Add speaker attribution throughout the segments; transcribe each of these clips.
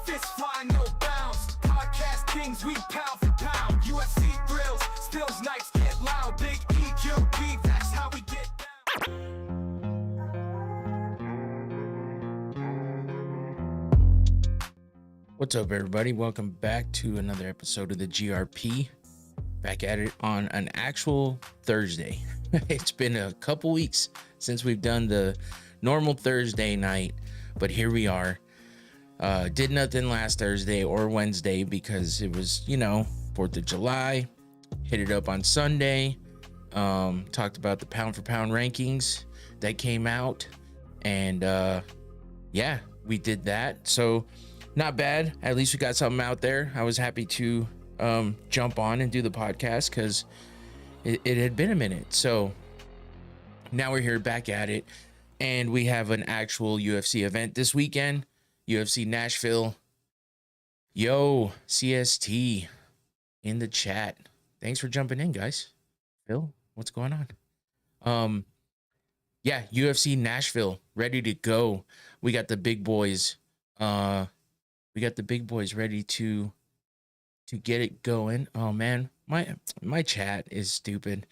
Speaker 1: Fist flying, no bounds. Podcast kings, we pound for pound. UFC thrills, stills nights get loud. Big EQB, that's how we get down.
Speaker 2: What's up, everybody? Welcome back to another episode of the GRP. Back at it on an actual Thursday. It's been a couple weeks since we've done the normal Thursday night, but here we are. Did nothing last Thursday or Wednesday because it was, 4th of July. Hit it up on Sunday. Talked about the pound for pound rankings that came out. And yeah, we did that. So not bad. At least we got something out there. I was happy to jump on and do the podcast because it had been a minute. So now we're here back at it, and we have an actual UFC event this weekend. UFC Nashville. Yo, CST in the chat. Thanks for jumping in, guys. Phil, what's going on? Yeah, UFC Nashville ready to go. We got the big boys. We got the big boys ready to get it going. Oh man, my chat is stupid.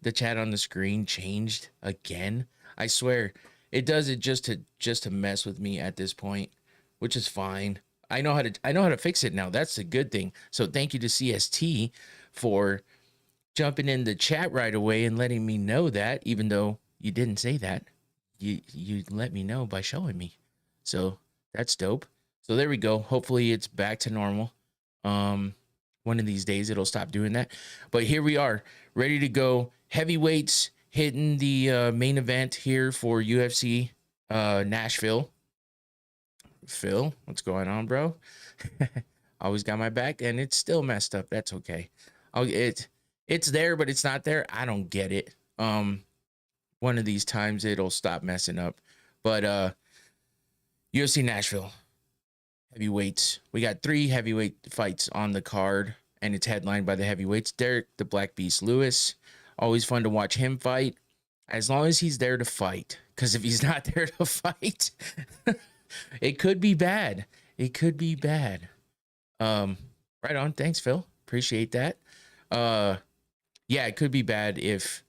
Speaker 2: The chat on the screen changed again. I swear it does it just to mess with me at this point, which is fine. I know how to fix it now. That's a good thing. So thank you to CST for jumping in the chat right away and letting me know that, even though you didn't say that. You let me know by showing me. So that's dope. So there we go. Hopefully it's back to normal. One of these days it'll stop doing that. But here we are, ready to go. Heavyweights hitting the main event here for UFC Nashville. Phil, what's going on, bro? Always got my back, and it's still messed up. That's okay. It's there, but it's not there. I don't get it. One of these times it'll stop messing up. But UFC Nashville. Heavyweights. We got 3 heavyweight fights on the card, and it's headlined by the heavyweights. Derek, the Black Beast Lewis. Always fun to watch him fight, as long as he's there to fight. Because if he's not there to fight, it could be bad. It could be bad. Right on. Thanks, Phil. Appreciate that. Yeah, it could be bad if,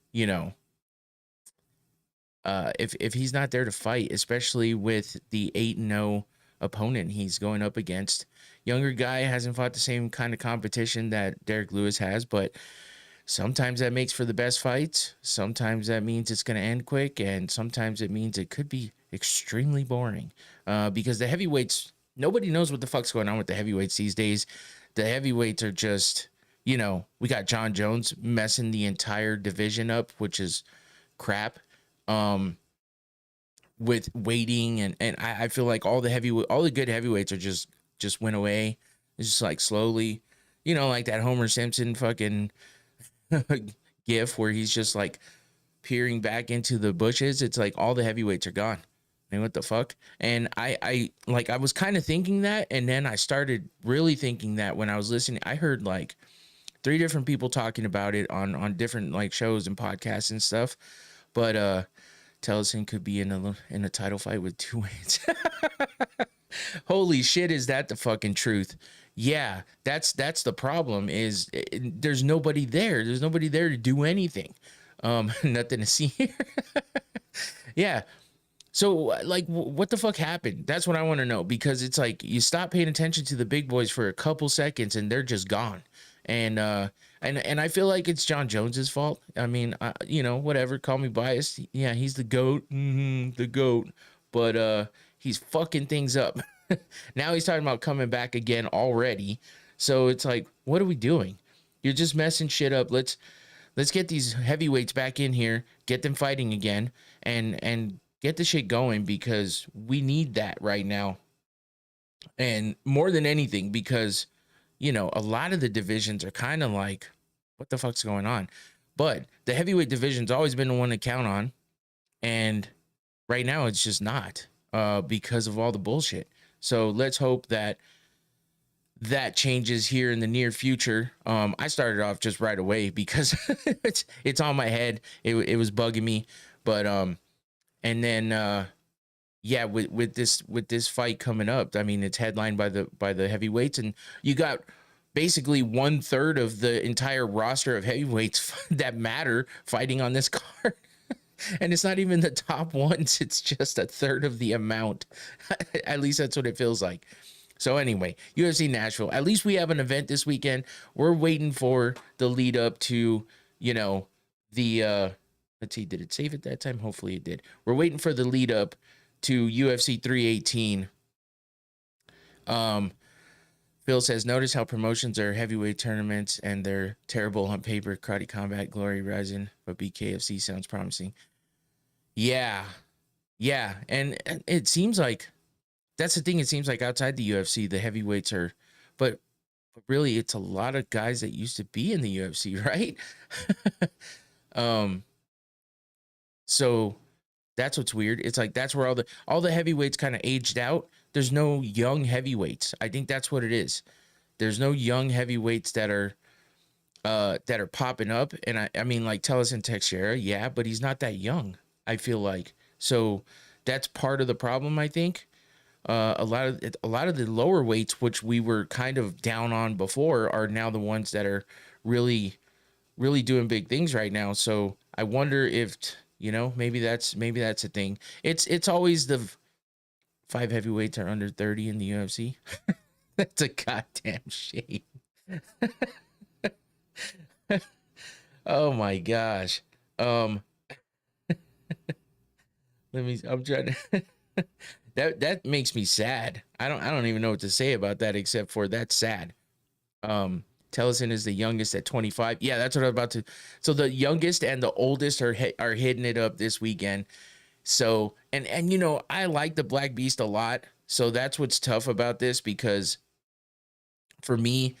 Speaker 2: if he's not there to fight, especially with the 8-0 opponent he's going up against. Younger guy, hasn't fought the same kind of competition that Derek Lewis has, but sometimes that makes for the best fights. Sometimes that means it's going to end quick, and sometimes it means it could be extremely boring because the heavyweights, nobody knows what the fuck's going on with the heavyweights these days. The heavyweights are just, we got John Jones messing the entire division up, which is crap. With weighting and I feel like all the good heavyweights are just went away. It's just like slowly, like that Homer Simpson fucking gif where he's just like peering back into the bushes. It's like all the heavyweights are gone. I mean, what the fuck? And I was kind of thinking that, and then I started really thinking that when I was listening. I heard like 3 different people talking about it on different like shows and podcasts and stuff. But Tellison could be in a title fight with 2 weights. Holy shit, is that the fucking truth? Yeah, that's the problem. Is there's nobody there. There's nobody there to do anything. Nothing to see here. Yeah. So like, what the fuck happened? That's what I want to know, because it's like you stop paying attention to the big boys for a couple seconds and they're just gone. And I feel like it's John Jones's fault. I mean, whatever, call me biased. Yeah, he's the GOAT, the GOAT, but he's fucking things up. Now he's talking about coming back again already. So it's like, what are we doing? You're just messing shit up. Let's get these heavyweights back in here, get them fighting again, and get the shit going, because we need that right now. And more than anything, because a lot of the divisions are kind of like, what the fuck's going on? But the heavyweight division's always been the one to count on. And right now it's just not, because of all the bullshit. So let's hope that changes here in the near future. I started off just right away because it's on my head. It was bugging me. But, and then, yeah, with this fight coming up, I mean, it's headlined by the heavyweights, and you got basically 1/3 of the entire roster of heavyweights that matter fighting on this card. And it's not even the top ones, it's just a third of the amount. At least that's what it feels like. So anyway, UFC Nashville. At least we have an event this weekend. We're waiting for the lead up to, you know, the let's see, did it save it that time? Hopefully it did. We're waiting for the lead up to UFC 318. Phil says, notice how promotions are heavyweight tournaments and they're terrible on paper. Karate Combat, Glory Rising, but BKFC sounds promising. Yeah. Yeah. And it seems like that's the thing. It seems like outside the UFC, the heavyweights are, but really it's a lot of guys that used to be in the UFC, right? So that's what's weird. It's like that's where all the heavyweights kind of aged out. There's no young heavyweights. I think that's what it is. There's no young heavyweights that are popping up. And I mean, like Tellison Teixeira, yeah, but he's not that young, I feel like. So that's part of the problem, I think. A lot of the lower weights, which we were kind of down on before, are now the ones that are really, really doing big things right now. So I wonder if, you know, maybe that's a thing. It's always the 5 heavyweights are under 30 in the UFC. That's a goddamn shame. Oh my gosh. I'm trying to that makes me sad. I don't even know what to say about that except for that's sad. Tellison is the youngest at 25. Yeah, that's what I'm about to. So the youngest and the oldest are hitting it up this weekend. So and you know, I like the Black Beast a lot. So that's what's tough about this, because for me,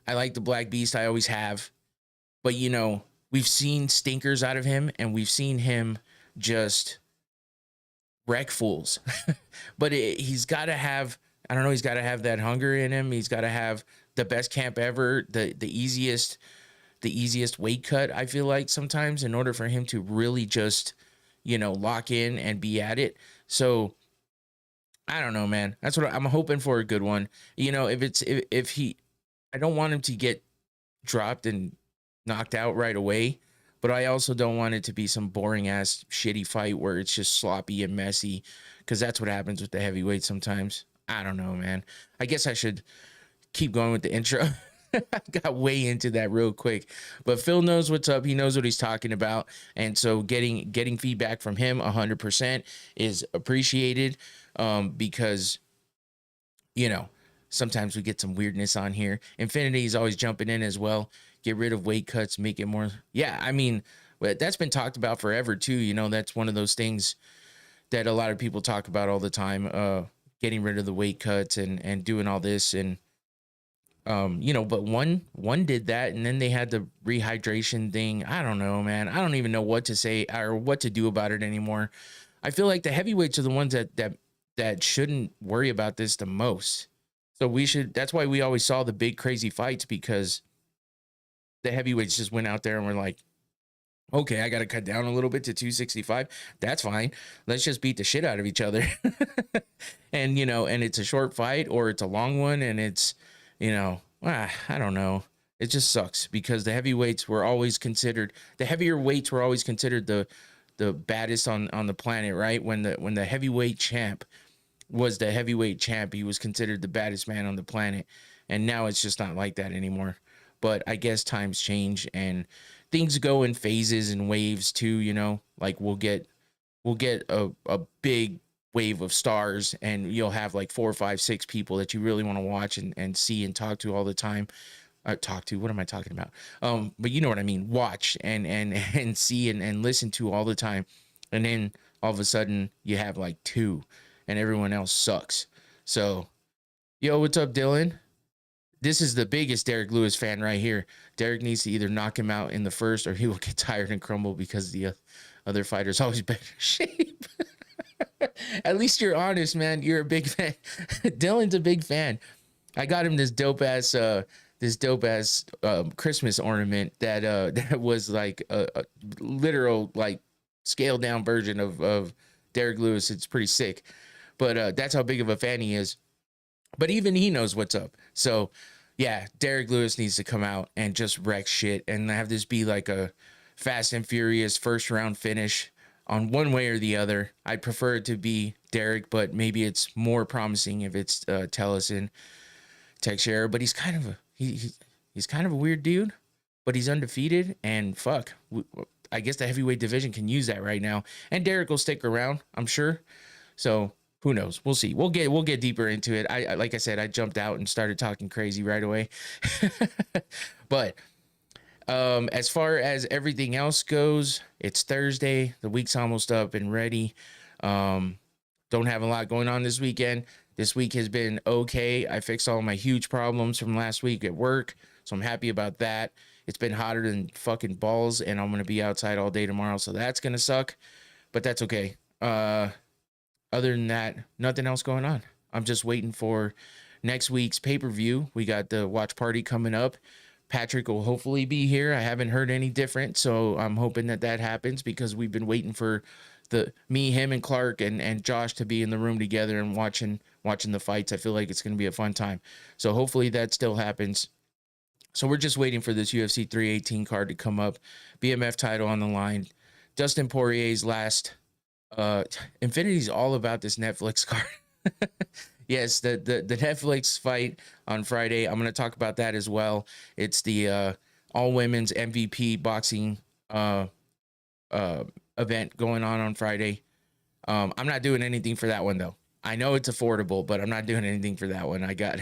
Speaker 2: I like the Black Beast. I always have. But you know, we've seen stinkers out of him, and we've seen him just wreck fools. But he's got to have, I don't know, he's got to have that hunger in him. He's got to have the best camp ever, the easiest weight cut, I feel like, sometimes, in order for him to really just, you know, lock in and be at it. So I don't know, man. That's what I'm hoping for, a good one. You know, if he, I don't want him to get dropped and knocked out right away, but I also don't want it to be some boring ass shitty fight where it's just sloppy and messy, because that's what happens with the heavyweight sometimes. I don't know, man. I guess I should keep going with the intro. I got way into that real quick, but Phil knows what's up. He knows what he's talking about, and so getting feedback from him 100% is appreciated, because, you know, sometimes we get some weirdness on here. Infinity is always jumping in as well. Get rid of weight cuts, make it more. Yeah, I mean, that's been talked about forever too. You know, that's one of those things that a lot of people talk about all the time. Getting rid of the weight cuts and doing all this, and you know, but one did that, and then they had the rehydration thing. I don't know, man. I don't even know what to say or what to do about it anymore. I feel like the heavyweights are the ones that shouldn't worry about this the most. So we should. That's why we always saw the big crazy fights, because the heavyweights just went out there and were like, okay, I got to cut down a little bit to 265. That's fine. Let's just beat the shit out of each other. And, you know, and it's a short fight or it's a long one, and it's, you know, I don't know. It just sucks, because the heavyweights were always considered, the heavier weights were always considered the baddest on the planet, right? When the heavyweight champ was the heavyweight champ, he was considered the baddest man on the planet. And now it's just not like that anymore. But I guess times change and things go in phases and waves too, you know, like we'll get a big wave of stars, and you'll have like 4, 5, 6 people that you really want to watch and see and talk to all the time. What am I talking about? But you know what I mean? Watch and see and listen to all the time. And then all of a sudden you have like 2 and everyone else sucks. So, yo, what's up, Dylan? This is the biggest Derek Lewis fan right here. Derek needs to either knock him out in the first, or he will get tired and crumble because the other fighter's always better shape. At least you're honest, man. You're a big fan. Dylan's a big fan. I got him this dope ass Christmas ornament that was like a literal, like, scaled down version of Derek Lewis. It's pretty sick. But that's how big of a fan he is. But even he knows what's up. So, yeah, Derek Lewis needs to come out and just wreck shit and have this be like a Fast and Furious first round finish on one way or the other. I'd prefer it to be Derek, but maybe it's more promising if it's Tellison, Teixeira. But he's kind of a he's kind of a weird dude, but he's undefeated. And fuck, I guess the heavyweight division can use that right now. And Derek will stick around, I'm sure. So who knows? We'll see. We'll get deeper into it. I like I said, I jumped out and started talking crazy right away. But as far as everything else goes, it's Thursday. The week's almost up and ready. Don't have a lot going on this weekend. This week has been okay. I fixed all my huge problems from last week at work, so I'm happy about that. It's been hotter than fucking balls, and I'm going to be outside all day tomorrow, so that's going to suck, but that's okay. Other than that, nothing else going on. I'm just waiting for next week's pay-per-view. We got the watch party coming up. Patrick will hopefully be here. I haven't heard any different, so I'm hoping that happens because we've been waiting for me, him, and Clark and Josh to be in the room together and watching the fights. I feel like it's going to be a fun time. So hopefully that still happens. So we're just waiting for this UFC 318 card to come up. BMF title on the line. Dustin Poirier's last. Infinity's all about this Netflix card. Yes, the Netflix fight on Friday. I'm going to talk about that as well. It's the all women's MVP boxing event going on Friday. I'm not doing anything for that one though. I know it's affordable, but I'm not doing anything for that one. I got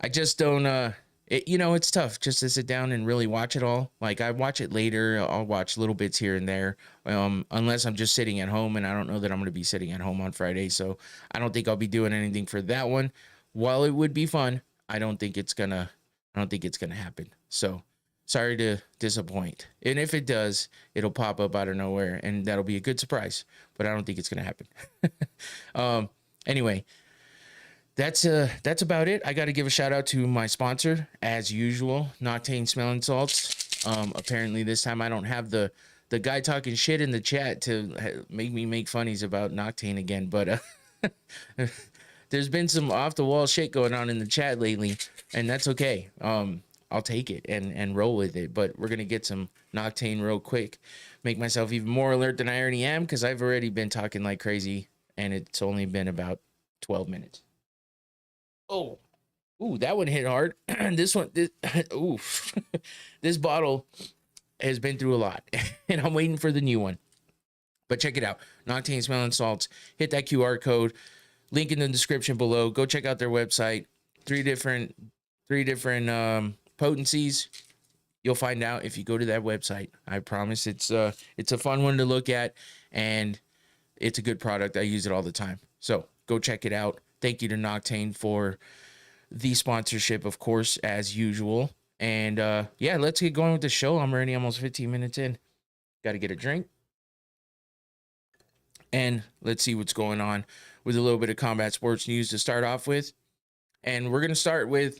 Speaker 2: I just don't it's tough just to sit down and really watch it all. Like I watch it later, I'll watch little bits here and there. Unless I'm just sitting at home, and I don't know that I'm going to be sitting at home on Friday, so I don't think I'll be doing anything for that one. While it would be fun, I don't think it's going to happen. So, sorry to disappoint. And if it does, it'll pop up out of nowhere and that'll be a good surprise, but I don't think it's going to happen. Anyway, that's about it. I got to give a shout out to my sponsor as usual, Noctane Smelling Salts. Apparently this time I don't have the guy talking shit in the chat to make me make funnies about Noctane again, but there's been some off the wall shit going on in the chat lately, and that's okay. I'll take it and roll with it, but we're going to get some Noctane real quick, make myself even more alert than I already am, because I've already been talking like crazy, and it's only been about 12 minutes. Oh, ooh, that one hit hard. This bottle has been through a lot, and I'm waiting for the new one. But check it out, Noctane Smelling Salts. Hit that QR code, link in the description below. Go check out their website. Three different potencies. You'll find out if you go to that website. I promise it's a fun one to look at, and it's a good product. I use it all the time. So go check it out. Thank you to Noctane for the sponsorship, of course, as usual. And yeah, let's get going with the show. I'm already almost 15 minutes in. Got to get a drink. And let's see what's going on with a little bit of combat sports news to start off with. And we're going to start with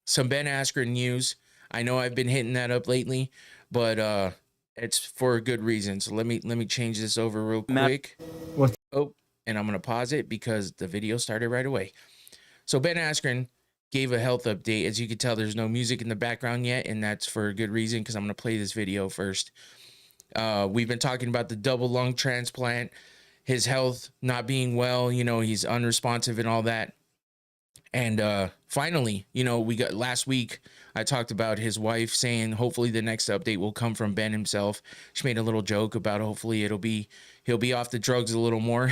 Speaker 2: some Ben Askren news. I know I've been hitting that up lately, but it's for a good reason. So let me change this over real quick. Oh, and I'm going to pause it because the video started right away. So Ben Askren gave a health update. As you can tell, there's no music in the background yet, and that's for a good reason because I'm going to play this video first. We've been talking about the double lung transplant, his health not being well, he's unresponsive and all that. And finally, we got last week, I talked about his wife saying hopefully the next update will come from Ben himself. She made a little joke about hopefully he'll be off the drugs a little more.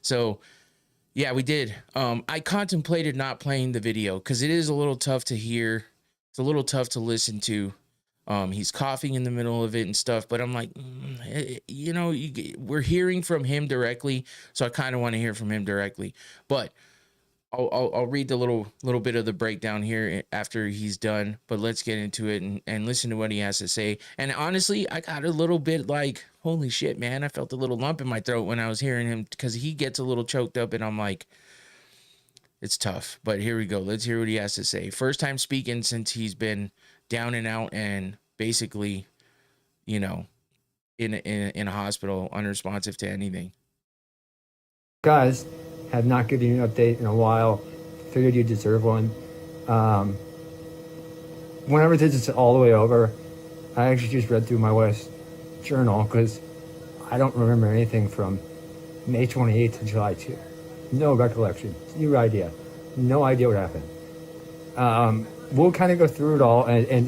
Speaker 2: So yeah, we did. I contemplated not playing the video because it is a little tough to hear. It's a little tough to listen to. He's coughing in the middle of it and stuff, but I'm like, we're hearing from him directly, so I kind of want to hear from him directly. But I'll read the little bit of the breakdown here after he's done, but let's get into it and listen to what he has to say. And honestly, I got a little bit like, holy shit, man, I felt a little lump in my throat when I was hearing him because he gets a little choked up and I'm like, it's tough. But here we go. Let's hear what he has to say. First time speaking since he's been down and out and basically, in a hospital, unresponsive to anything.
Speaker 3: Guys, have not given you an update in a while. Figured you deserve one. Whenever this is all the way over, I actually just read through my wife's journal because I don't remember anything from May 28th to July 2. No recollection. Zero idea. No idea what happened. We'll kind of go through it all, and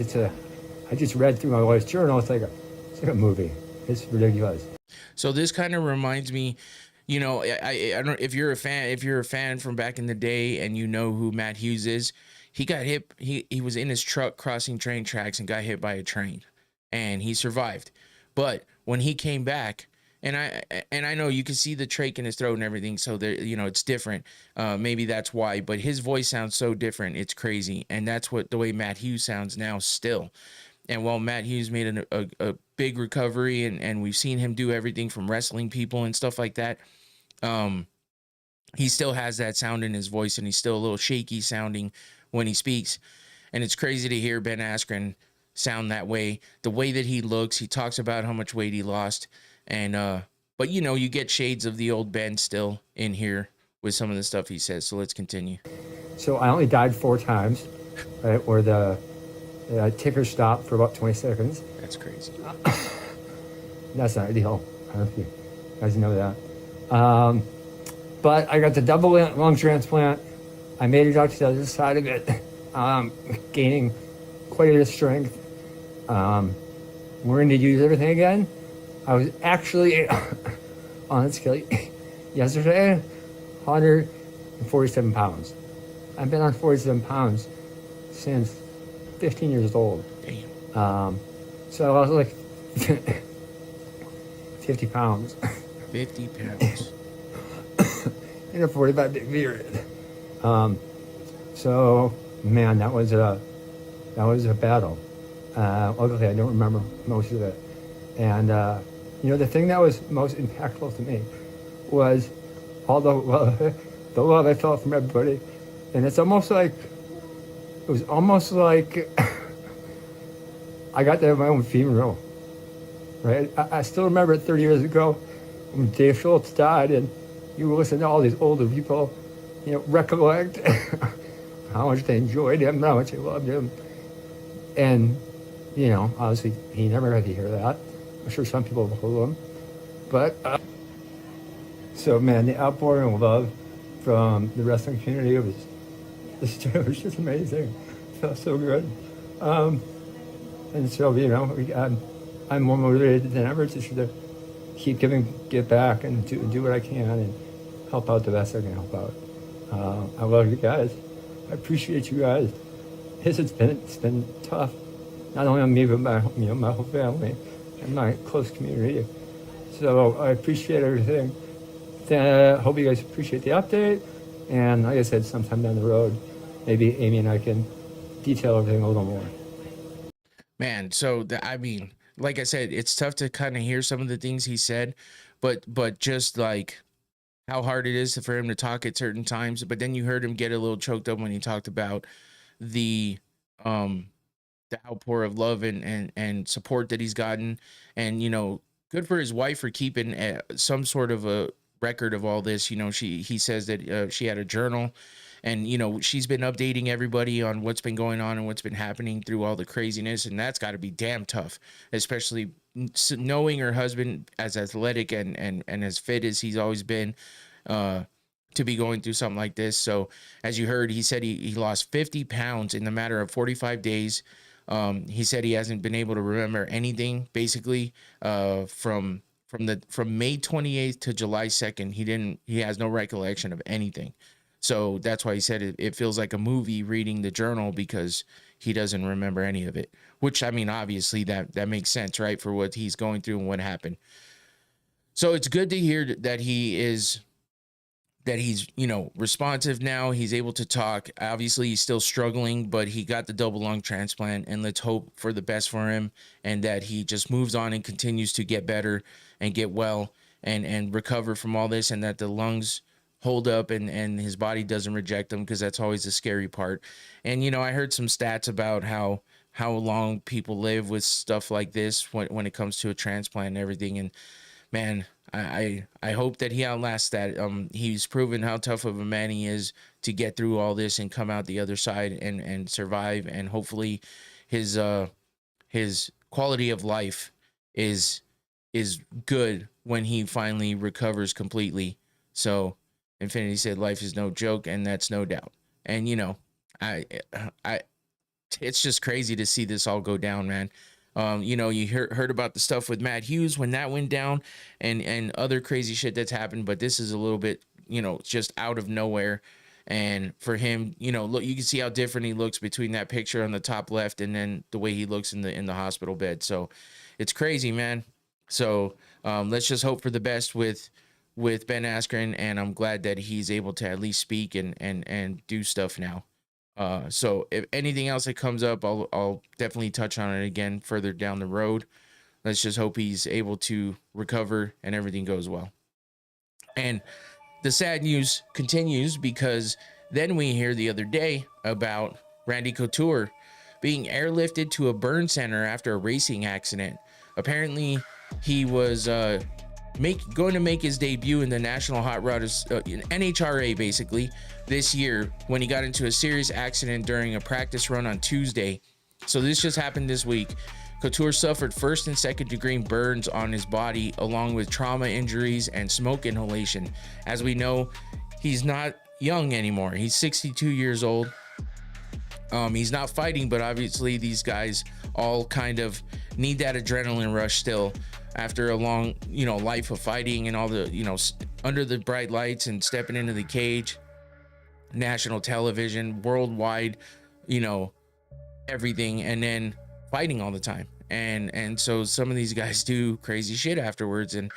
Speaker 3: I just read through my wife's journal. It's like a movie. It's ridiculous.
Speaker 2: So this kind of reminds me, you know, I don't, if you're a fan from back in the day and you know who Matt Hughes is, he got hit. He was in his truck crossing train tracks and got hit by a train, and he survived. But when he came back, and I know you can see the trach in his throat and everything, so there, you know, it's different. Maybe that's why, but his voice sounds so different. It's crazy, and that's what the way Matt Hughes sounds now still. And while Matt Hughes made a big recovery, and we've seen him do everything from wrestling people and stuff like that, he still has that sound in his voice, and he's still a little shaky sounding when he speaks. And it's crazy to hear Ben Askren sound that way. The way that he looks, he talks about how much weight he lost, and but you know, you get shades of the old Ben still in here with some of the stuff he says. So let's continue.
Speaker 3: So I only died 4 times, right? Or the ticker stopped for about 20 seconds.
Speaker 2: That's crazy.
Speaker 3: That's not ideal. I don't know if you guys know that. But I got the double lung transplant. I made it out to the other side of it, gaining quite a bit of strength. Learning to use everything again. I was actually on a scale yesterday, 147 pounds. I've been on 47 pounds since 15 years old.
Speaker 2: Damn.
Speaker 3: So I was like 50 pounds.
Speaker 2: 50 pounds.
Speaker 3: In a 45-day period. So man, that was a battle. Luckily, I don't remember most of it. And you know, the thing that was most impactful to me was all the love I felt from everybody. And it was almost like I got to have my own funeral, right? I still remember it 30 years ago when Dave Schultz died, and you listen to all these older people, you know, recollect how much they enjoyed him, how much they loved him. And, you know, obviously he never had to hear that. I'm sure some people told him. But, so man, the outpouring of love from the wrestling community was just amazing. It felt so good. And so, you know, I'm more motivated than ever to sort of give back and do what I can and help out the best I can help out. I love you guys. I appreciate you guys. It's been tough, not only on me but my whole family and my close community. So I appreciate everything. Hope you guys appreciate the update. And like I said, sometime down the road, maybe Amy and I can detail everything a little more.
Speaker 2: Man, so I mean, like I said, it's tough to kind of hear some of the things he said, but just like how hard it is for him to talk at certain times. But then you heard him get a little choked up when he talked about the outpour of love and support that he's gotten. And, you know, good for his wife for keeping some sort of a record of all this. You know, he says that she had a journal, and, you know, she's been updating everybody on what's been going on and what's been happening through all the craziness. And that's got to be damn tough, especially knowing her husband as athletic and as fit as he's always been, to be going through something like this. So as you heard, he said he lost 50 pounds in the matter of 45 days. He said he hasn't been able to remember anything basically from May 28th to July 2nd. He has no recollection of anything. So that's why he said it feels like a movie reading the journal, because he doesn't remember any of it, which, I mean, obviously that makes sense, right? For what he's going through and what happened. So it's good to hear that he's, you know, responsive now. He's able to talk. Obviously he's still struggling, but he got the double lung transplant, and let's hope for the best for him, and that he just moves on and continues to get better and get well and recover from all this, and that the lungs hold up and his body doesn't reject them, because that's always the scary part. And, you know, I heard some stats about how how long people live with stuff like this when it comes to a transplant and everything. And man, I hope that he outlasts that. He's proven how tough of a man he is to get through all this and come out the other side and survive. And hopefully his quality of life is good when he finally recovers completely. So Infinity said life is no joke, and that's no doubt. And you know, I it's just crazy to see this all go down, man. You know, you heard about the stuff with Matt Hughes when that went down, and other crazy shit that's happened, but this is a little bit, you know, just out of nowhere. And for him, you know, look, you can see how different he looks between that picture on the top left and then the way he looks in the hospital bed. So it's crazy, man. So let's just hope for the best with Ben Askren, and I'm glad that he's able to at least speak and do stuff now. So if anything else that comes up, I'll definitely touch on it again further down the road. Let's just hope he's able to recover and everything goes well. And the sad news continues, because then we hear the other day about Randy Couture being airlifted to a burn center after a racing accident. Apparently, he was going to make his debut in the National Hot Rod NHRA basically this year when he got into a serious accident during a practice run on Tuesday. So this just happened this week. Couture suffered first and second degree burns on his body, along with trauma injuries and smoke inhalation. As we know, he's not young anymore. He's 62 years old. He's not fighting, but obviously these guys all kind of need that adrenaline rush still after a long, you know, life of fighting and all the, you know, under the bright lights and stepping into the cage, national television, worldwide, you know, everything, and then fighting all the time. And so some of these guys do crazy shit afterwards, and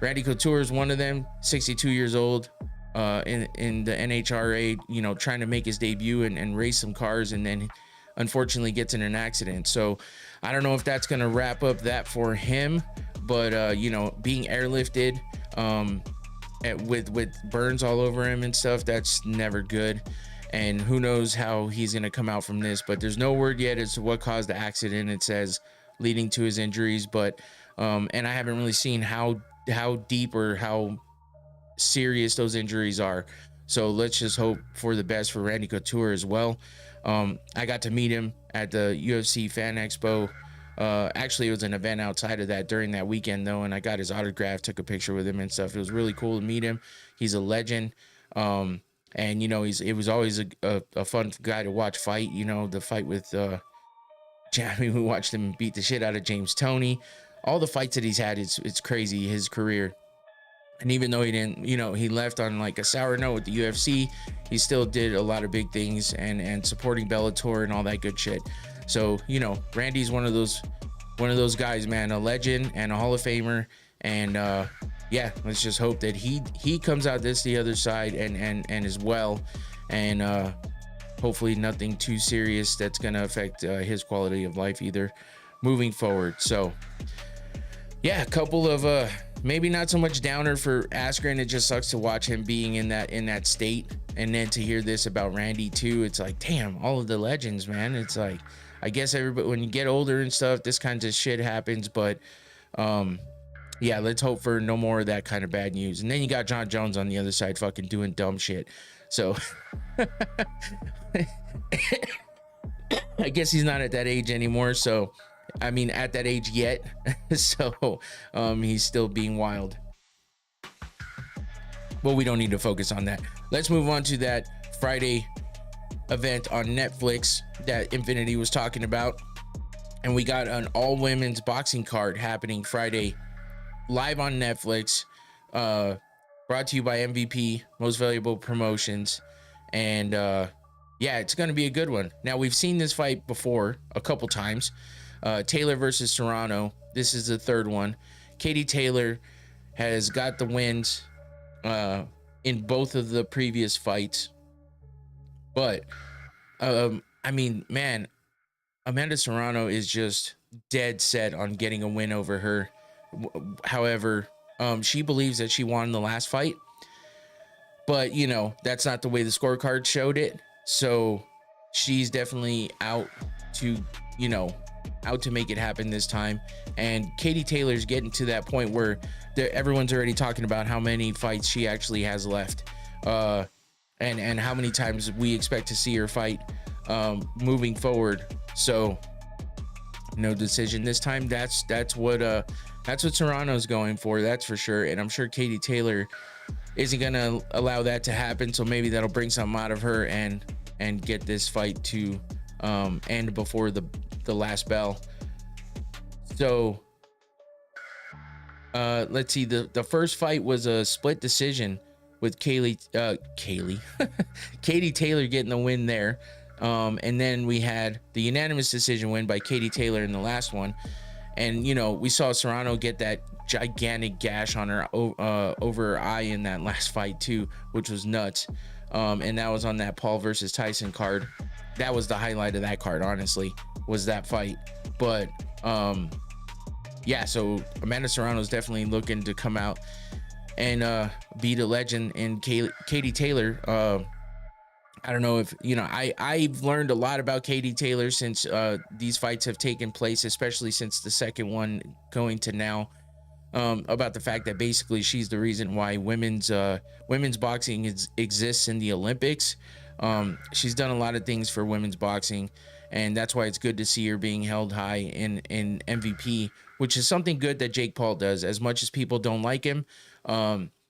Speaker 2: Randy Couture is one of them, 62 years old, in the NHRA, you know, trying to make his debut and race some cars, and then unfortunately gets in an accident. So I don't know if that's going to wrap up that for him, but you know, being airlifted with burns all over him and stuff, that's never good. And who knows how he's going to come out from this, but there's no word yet as to what caused the accident. It says leading to his injuries, but and I haven't really seen how deep or how serious those injuries are. So let's just hope for the best for Randy Couture as well. I got to meet him at the UFC Fan Expo. Actually, it was an event outside of that during that weekend though, and I got his autograph, took a picture with him and stuff. It was really cool to meet him. He's a legend. And you know, it was always a fun guy to watch fight. You know, the fight with Jamie, we watched him beat the shit out of James Toney. All the fights that he's had, it's crazy, his career. And even though he didn't, you know, he left on like a sour note with the UFC, he still did a lot of big things and supporting Bellator and all that good shit. So, you know, Randy's one of those guys, man, a legend and a Hall of Famer. And yeah, let's just hope that he comes out the other side and is well, and hopefully nothing too serious that's gonna affect his quality of life either moving forward. So yeah, a couple of maybe not so much downer for Askren. It just sucks to watch him being in that state, and then to hear this about Randy too. It's like, damn, all of the legends, man. It's like, I guess everybody, when you get older and stuff, this kind of shit happens, but yeah, let's hope for no more of that kind of bad news. And then you got John Jones on the other side fucking doing dumb shit. So I guess he's not at that age anymore. So, I mean, at that age yet. So he's still being wild. Well, we don't need to focus on that. Let's move on to that Friday event on Netflix that Infinity was talking about. And we got an all women's boxing card happening Friday live on Netflix, brought to you by MVP, Most Valuable Promotions. And yeah, it's going to be a good one. Now, we've seen this fight before a couple times. Taylor versus Serrano. This is the third one. Katie Taylor has got the wins in both of the previous fights. But I mean, man, Amanda Serrano is just dead set on getting a win over her. However, she believes that she won the last fight, but you know, that's not the way the scorecard showed it. So she's definitely out to out to make it happen this time. And Katie Taylor's getting to that point where everyone's already talking about how many fights she actually has left, and how many times we expect to see her fight moving forward. So no decision this time. That's what Serrano's going for, that's for sure. And I'm sure Katie Taylor isn't gonna allow that to happen, so maybe that'll bring something out of her and get this fight to end before the last bell. So let's see, the first fight was a split decision with Katie Taylor getting the win there. And then we had the unanimous decision win by Katie Taylor in the last one. And, we saw Serrano get that gigantic gash on her over her eye in that last fight too, which was nuts. And that was on that Paul versus Tyson card. That was the highlight of that card, honestly, was that fight. But yeah, so Amanda Serrano is definitely looking to come out and beat a legend in Katie Taylor. I don't know if I've learned a lot about Katie Taylor since these fights have taken place, especially since the second one going to now, about the fact that basically she's the reason why women's boxing exists in the Olympics. She's done a lot of things for women's boxing, and that's why it's good to see her being held high in MVP, which is something good that Jake Paul does. As much as people don't like him,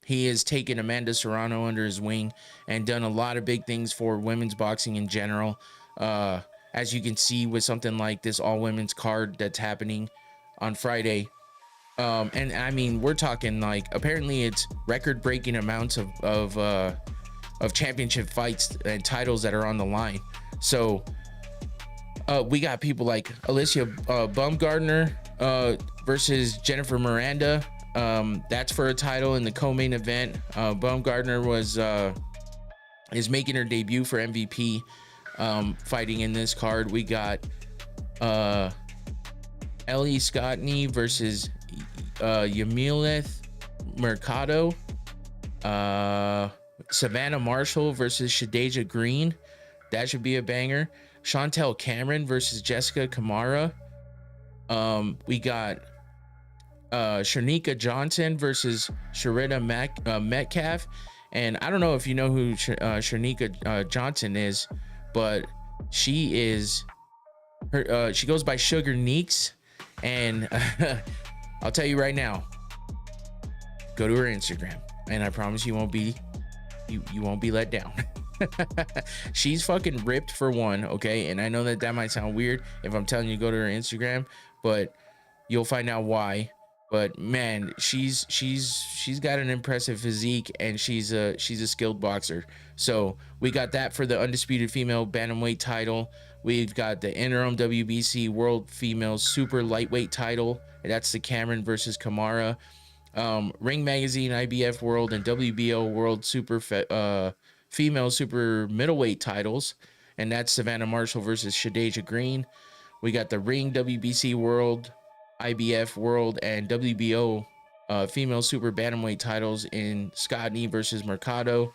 Speaker 2: he has taken Amanda Serrano under his wing and done a lot of big things for women's boxing in general. As you can see with something like this all women's card that's happening on Friday. And I mean, we're talking like, apparently it's record breaking amounts of championship fights and titles that are on the line. So we got people like Alicia Baumgardner versus Jennifer Miranda. That's for a title in the co-main event. Baumgardner is making her debut for MVP, fighting in this card. We got Ellie Scottney versus Yamileth Mercado. Savannah Marshall versus Shadeja Green. That should be a banger. Chantel Cameron versus Jessica Kamara. We got Shanika Johnson versus Sharita Metcalf. And I don't know if you know who Shanika Johnson is, but she goes by Sugar Neeks. And I'll tell you right now, go to her Instagram, and I promise you won't be let down. She's fucking ripped for one, okay? And I know that might sound weird if I'm telling you to go to her Instagram, but you'll find out why. But man, she's got an impressive physique, and she's a skilled boxer. So we got that for the undisputed female bantamweight title. We've got the interim WBC World Female Super Lightweight title. That's the Cameron versus Kamara. Ring Magazine IBF World and WBO World Super Female Super Middleweight titles, and that's Savannah Marshall versus Shadeja Green. We got the Ring WBC World, IBF World, and WBO Female Super Bantamweight titles in Scottney versus Mercado.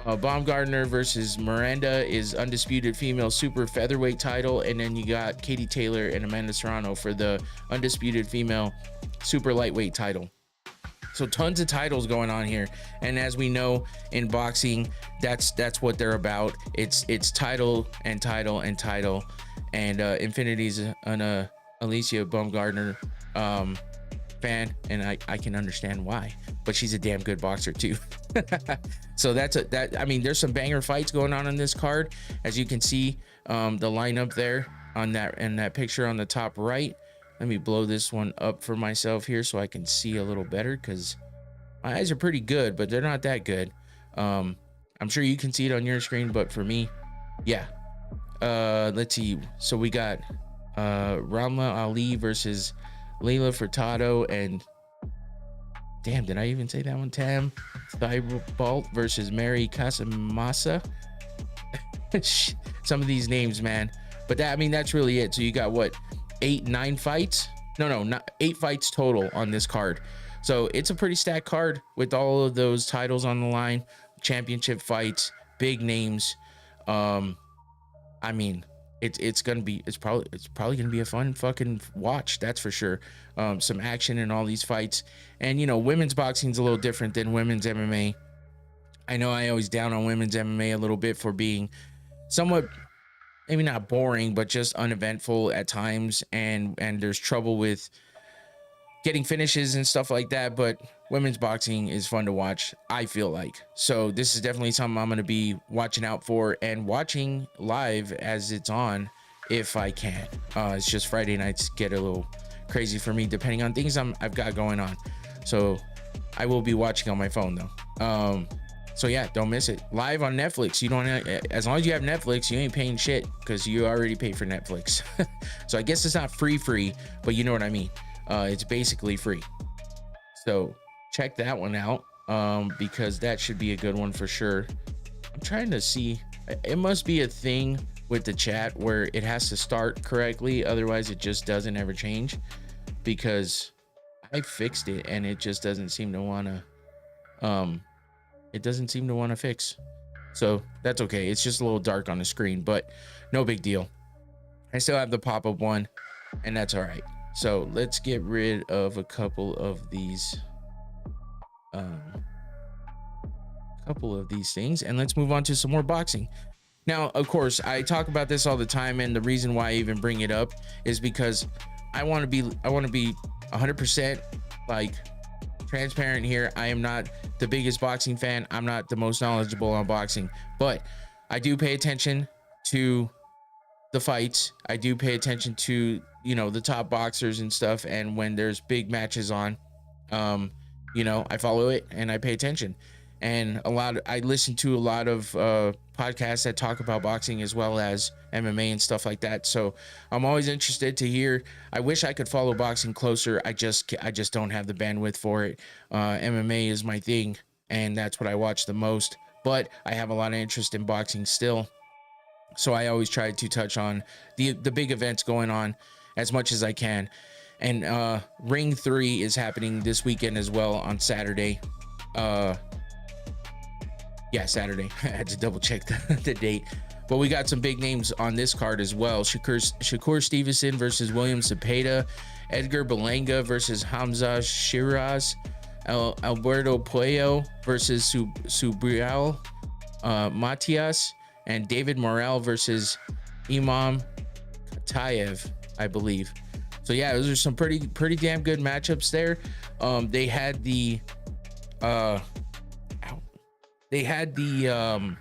Speaker 2: Baumgardner versus Miranda is undisputed female super featherweight title, and then you got Katie Taylor and Amanda Serrano for the undisputed female super lightweight title. So tons of titles going on here, and as we know in boxing, that's what they're about. It's title and title and title, and Infinity's an Alicia Baumgardner fan, and I can understand why, but she's a damn good boxer too. So I mean, there's some banger fights going on this card, as you can see the lineup there on that picture on the top right. Let me blow this one up for myself here so I can see a little better, because my eyes are pretty good, but they're not that good. I'm sure you can see it on your screen, but for me, yeah. Let's see. So we got Ramla Ali versus Leila Furtado, and damn, did I even say that one? Tam Thibault versus Mary Casamassa. Some of these names, man. But that's really it. So you got what? 8-9 fights? No, not 8 fights total on this card. So it's a pretty stacked card with all of those titles on the line, championship fights, big names. I mean, it's probably gonna be a fun fucking watch, that's for sure. Some action in all these fights. And women's boxing's a little different than women's MMA. I know I always down on women's MMA a little bit for being somewhat, maybe not boring, but just uneventful at times, and there's trouble with getting finishes and stuff like that. But women's boxing is fun to watch, I feel like. So this is definitely something I'm going to be watching out for and watching live as it's on, if I can. It's just Friday nights get a little crazy for me depending on things I've got going on, so I will be watching on my phone though. So yeah, don't miss it. Live on Netflix. You don't, as long as you have Netflix, you ain't paying shit, because you already pay for Netflix. So I guess it's not free, but you know what I mean. It's basically free. So check that one out, because that should be a good one for sure. I'm trying to see. It must be a thing with the chat where it has to start correctly, otherwise it just doesn't ever change, because I fixed it and it just doesn't seem to want to fix. So that's okay. It's just a little dark on the screen, but no big deal. I still have the pop-up one, and that's all right. So let's get rid of a couple of these things, and let's move on to some more boxing. Now, of course, I talk about this all the time, and the reason why I even bring it up is because I want to be 100% like transparent here. I am not the biggest boxing fan. I'm not the most knowledgeable on boxing, but I do pay attention to the fights. I do pay attention to, the top boxers and stuff. And when there's big matches on, I follow it and I pay attention. And I listen to a lot of podcasts that talk about boxing as well as MMA and stuff like that. So I'm always interested to hear. I wish I could follow boxing closer. I just don't have the bandwidth for it. MMA is my thing, and that's what I watch the most. But I have a lot of interest in boxing still. So I always try to touch on the big events going on as much as I can. And Ring 3 is happening this weekend as well on Saturday. Saturday. I had to double check the date. But we got some big names on this card as well. Shakur Stevenson versus William Zepeda. Edgar Berlanga versus Hamzah Sheeraz. Alberto Puello versus Subriel Matias. And David Morrell versus Imam Katayev, I believe. So yeah, those are some pretty damn good matchups there. They had the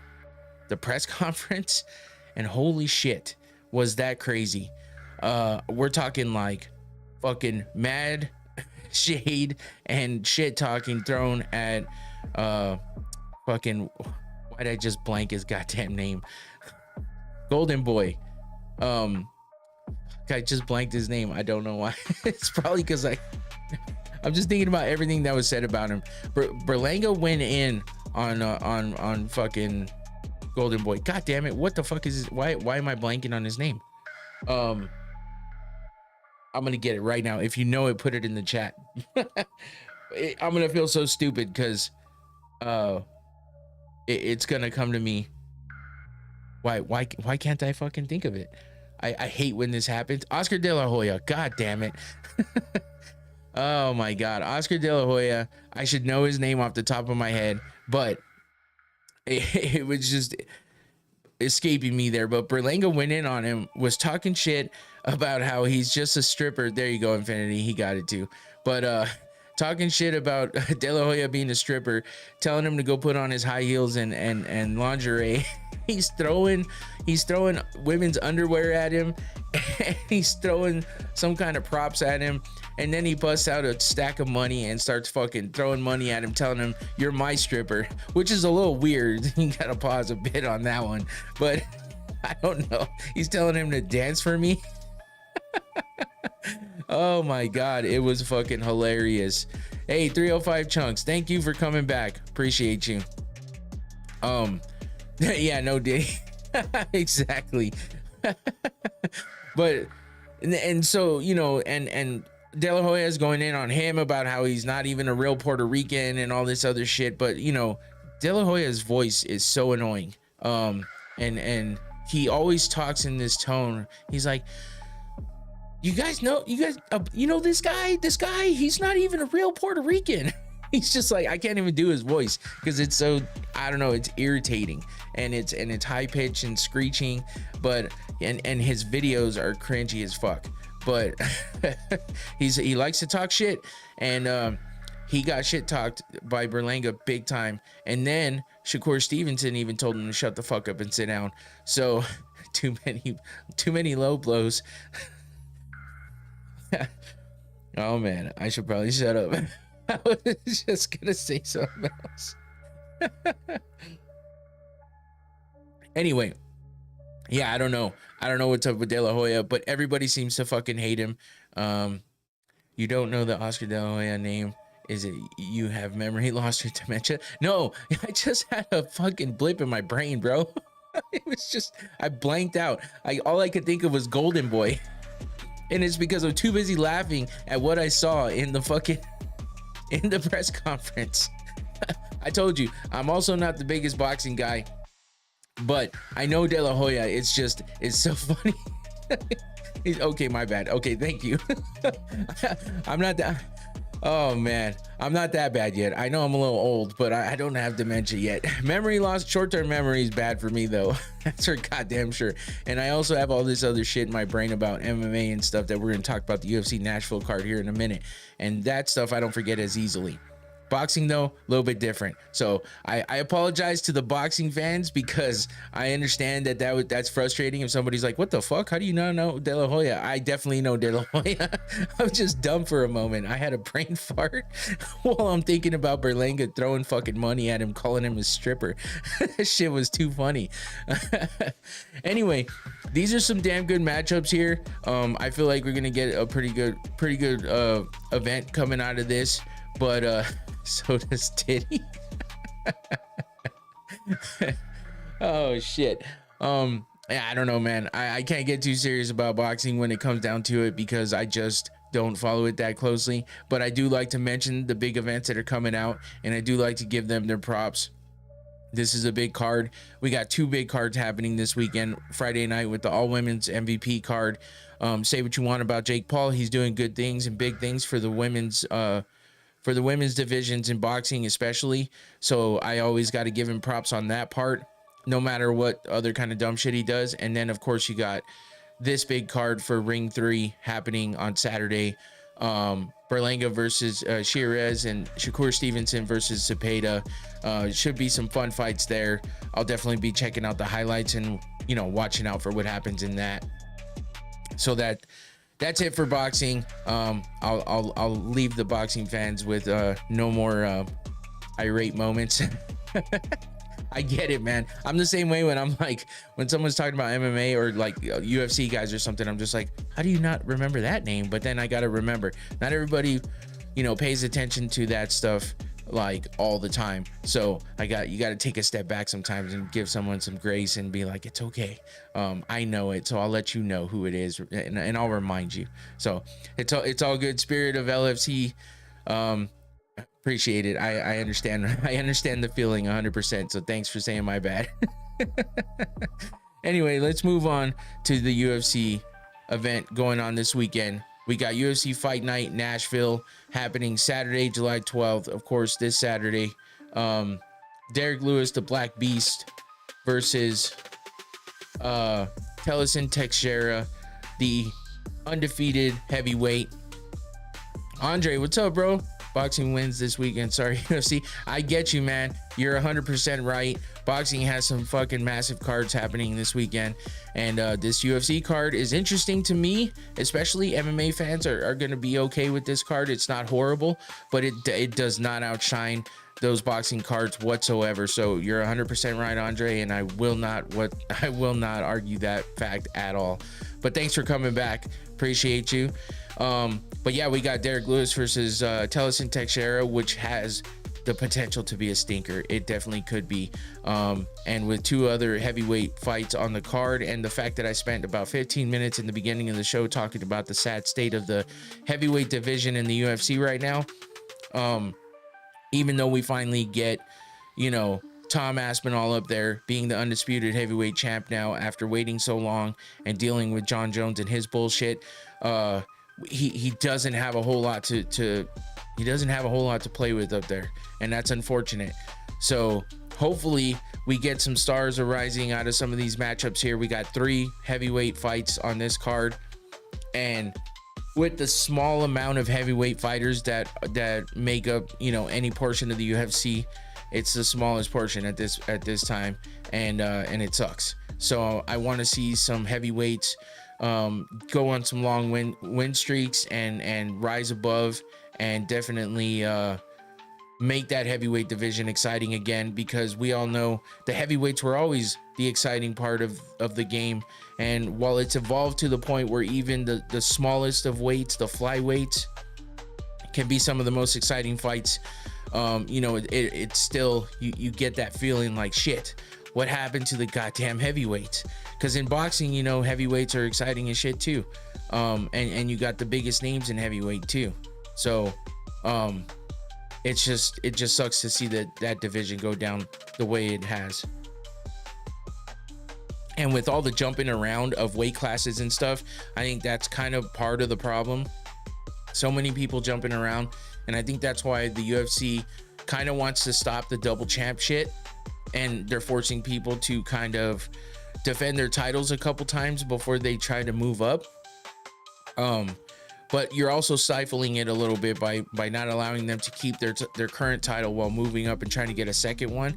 Speaker 2: press conference, and holy shit, was that crazy. We're talking like fucking mad shade and shit talking thrown at fucking, why'd I just blank his goddamn name? Golden Boy. I just blanked his name. I don't know why. It's probably because I'm just thinking about everything that was said about him. Berlanga went in on fucking Golden Boy. God damn it! What the fuck is this? Why am I blanking on his name? I'm gonna get it right now. If you know it, put it in the chat. I'm gonna feel so stupid because it's gonna come to me. Why can't I fucking think of it? I hate when this happens. Oscar De La Hoya. God damn it. Oh my God, Oscar De La Hoya. I should know his name off the top of my head, but it was just escaping me there. But Berlanga went in on him, was talking shit about how he's just a stripper. There you go, Infinity. He got it too. But talking shit about De La Hoya being a stripper, telling him to go put on his high heels and lingerie. He's throwing women's underwear at him, and he's throwing some kind of props at him, and then he busts out a stack of money and starts fucking throwing money at him, telling him, "You're my stripper," which is a little weird. You gotta pause a bit on that one, but I don't know. He's telling him to dance for me. Oh my God, it was fucking hilarious. Hey, 305 Chunks, thank you for coming back. Appreciate you. Yeah, no day. Exactly. But and so, you know, and De La Hoya is going in on him about how he's not even a real Puerto Rican and all this other shit. But you know, De La Hoya's voice is so annoying. And he always talks in this tone. He's like, you guys, this guy, he's not even a real Puerto Rican. He's just like, I can't even do his voice because it's so, I don't know, it's irritating, and it's high pitched and screeching, but and his videos are cringy as fuck. But he likes to talk shit, and he got shit talked by Berlanga big time, and then Shakur Stevenson even told him to shut the fuck up and sit down. So too many low blows. Oh man, I should probably shut up. I was just gonna say something else. Anyway, yeah, I don't know what's up with De La Hoya, but everybody seems to fucking hate him. You don't know the Oscar De La Hoya name? Is it you have memory loss or dementia? No, I just had a fucking blip in my brain, bro. It was just, I blanked out. All I could think of was Golden Boy. And it's because I'm too busy laughing at what I saw in the press conference. I told you, I'm also not the biggest boxing guy, but I know De La Hoya. It's so funny. Okay, my bad. Okay, thank you. I'm not that. Oh man, I'm not that bad yet. I know I'm a little old, but I don't have dementia yet. Memory loss, short-term memory is bad for me though. That's for goddamn sure. And I also have all this other shit in my brain about MMA and stuff that we're gonna talk about, the UFC Nashville card here in a minute. And that stuff I don't forget as easily. Boxing though, a little bit different. So I apologize to the boxing fans, because I understand that's frustrating if somebody's like, what the fuck, how do you not know De La Hoya? I definitely know De La Hoya. I'm just dumb for a moment. I had a brain fart while I'm thinking about Berlanga throwing fucking money at him, calling him a stripper. That shit was too funny. Anyway, these are some damn good matchups here. I feel like we're gonna get a pretty good event coming out of this, but so does Titty. Oh shit. Yeah, I don't know, man. I can't get too serious about boxing when it comes down to it, because I just don't follow it that closely. But I do like to mention the big events that are coming out, and I do like to give them their props. This is a big card. We got two big cards happening this weekend. Friday night with the all women's MVP card. Say what you want about Jake Paul. He's doing good things and big things for the women's divisions in boxing especially. So I always got to give him props on that part, no matter what other kind of dumb shit he does. And then of course you got this big card for Ring 3 happening on Saturday. Berlanga versus Sheeraz, and Shakur Stevenson versus Zepeda. Should be some fun fights there. I'll definitely be checking out the highlights and, watching out for what happens in that. So that's it for boxing. I'll leave the boxing fans with no more irate moments. I get it, man. I'm the same way when someone's talking about MMA or like UFC guys or something. I'm just like, how do you not remember that name? But then I gotta remember, not everybody, pays attention to that stuff like all the time. So you got to take a step back sometimes and give someone some grace and be like, it's okay. I know it, so I'll let you know who it is, and I'll remind you. So it's all good. Spirit of LFC. Appreciate it. I understand. I understand the feeling 100%. So thanks for saying my bad. Anyway, let's move on to the UFC event going on this weekend. We got UFC Fight Night Nashville happening Saturday, July 12th. Of course, this Saturday. Derek Lewis, the Black Beast, versus Tellison Teixeira, the undefeated heavyweight. Andre, what's up, bro? Boxing wins this weekend. Sorry, UFC. I get you, man. You're 100% right. Boxing has some fucking massive cards happening this weekend. And this UFC card is interesting to me, especially MMA fans are going to be okay with this card. It's not horrible, but it does not outshine those boxing cards whatsoever. So you're 100% right, Andre, and I will not argue that fact at all. But thanks for coming back. Appreciate you. But yeah, we got Derek Lewis versus Tellison Teixeira, which has the potential to be a stinker. It definitely could be. And with two other heavyweight fights on the card, and the fact that I spent about 15 minutes in the beginning of the show talking about the sad state of the heavyweight division in the UFC right now. Even though we finally get, Tom Aspinall up there being the undisputed heavyweight champ now after waiting so long and dealing with John Jones and his bullshit. He doesn't have a whole lot to play with up there, and that's unfortunate. So hopefully we get some stars arising out of some of these matchups here. We got 3 heavyweight fights on this card, and with the small amount of heavyweight fighters that make up, you know, any portion of the UFC, it's the smallest portion at this time, and it sucks. So I want to see some heavyweights go on some long win streaks and rise above, and definitely make that heavyweight division exciting again, because we all know the heavyweights were always the exciting part of the game. And while it's evolved to the point where even the smallest of weights, the flyweights, can be some of the most exciting fights, you know, it's still, you get that feeling like, shit, what happened to the goddamn heavyweights? Because in boxing, you know, heavyweights are exciting as shit too, and you got the biggest names in heavyweight too. So it just sucks to see that division go down the way it has. And with all the jumping around of weight classes and stuff, I think that's kind of part of the problem. So many people jumping around, and I think that's why the UFC kind of wants to stop the double champ shit, and they're forcing people to kind of defend their titles a couple times before they try to move up. But you're also stifling it a little bit by not allowing them to keep their current title while moving up and trying to get a second one.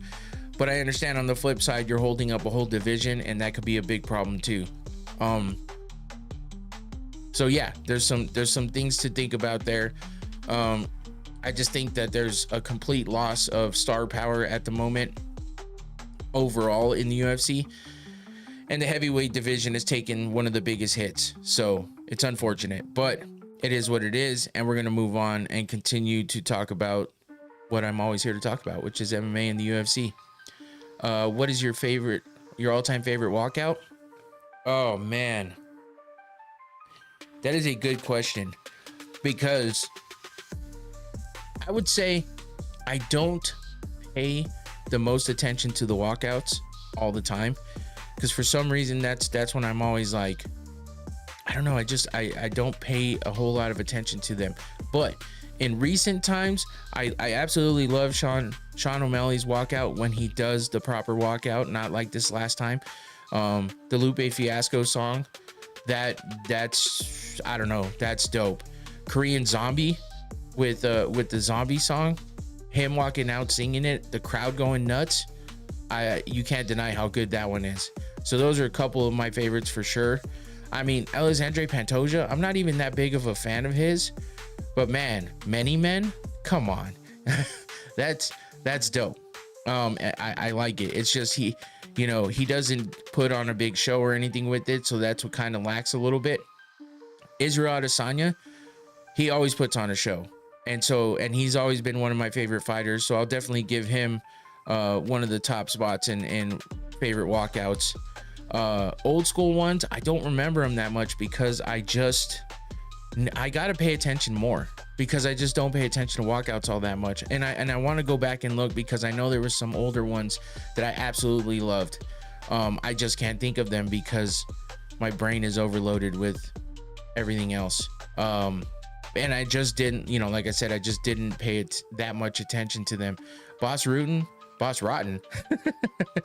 Speaker 2: But I understand on the flip side, you're holding up a whole division, and that could be a big problem too. So yeah, there's some things to think about there. I just think that there's a complete loss of star power at the moment overall in the UFC, and the heavyweight division has taken one of the biggest hits. So it's unfortunate, but it is what it is, and we're gonna move on and continue to talk about what I'm always here to talk about, which is MMA and the UFC. What is your all-time favorite walkout? Oh man, that is a good question, because I would say I don't pay the most attention to the walkouts all the time, because for some reason that's when I'm always like, I don't know, I don't pay a whole lot of attention to them. But in recent times, I absolutely love Sean O'Malley's walkout when he does the proper walkout, not like this last time. The Lupe Fiasco song, that's I don't know, that's dope. Korean Zombie with the zombie song, him walking out singing it, the crowd going nuts. You can't deny how good that one is. So those are a couple of my favorites for sure. I mean, Alexandre Pantoja, I'm not even that big of a fan of his, but man, Many Men, come on. that's dope. I like it. It's just he doesn't put on a big show or anything with it, so that's what kind of lacks a little bit. Israel Adesanya, he always puts on a show, and he's always been one of my favorite fighters, so I'll definitely give him one of the top spots in favorite walkouts. Old school ones, I don't remember them that much, because I gotta pay attention more, because I just don't pay attention to walkouts all that much, and I want to go back and look, because I know there were some older ones that I absolutely loved. I just can't think of them because my brain is overloaded with everything else. And I just didn't, like I said, I just didn't pay it that much attention to them. Boss Rotten. I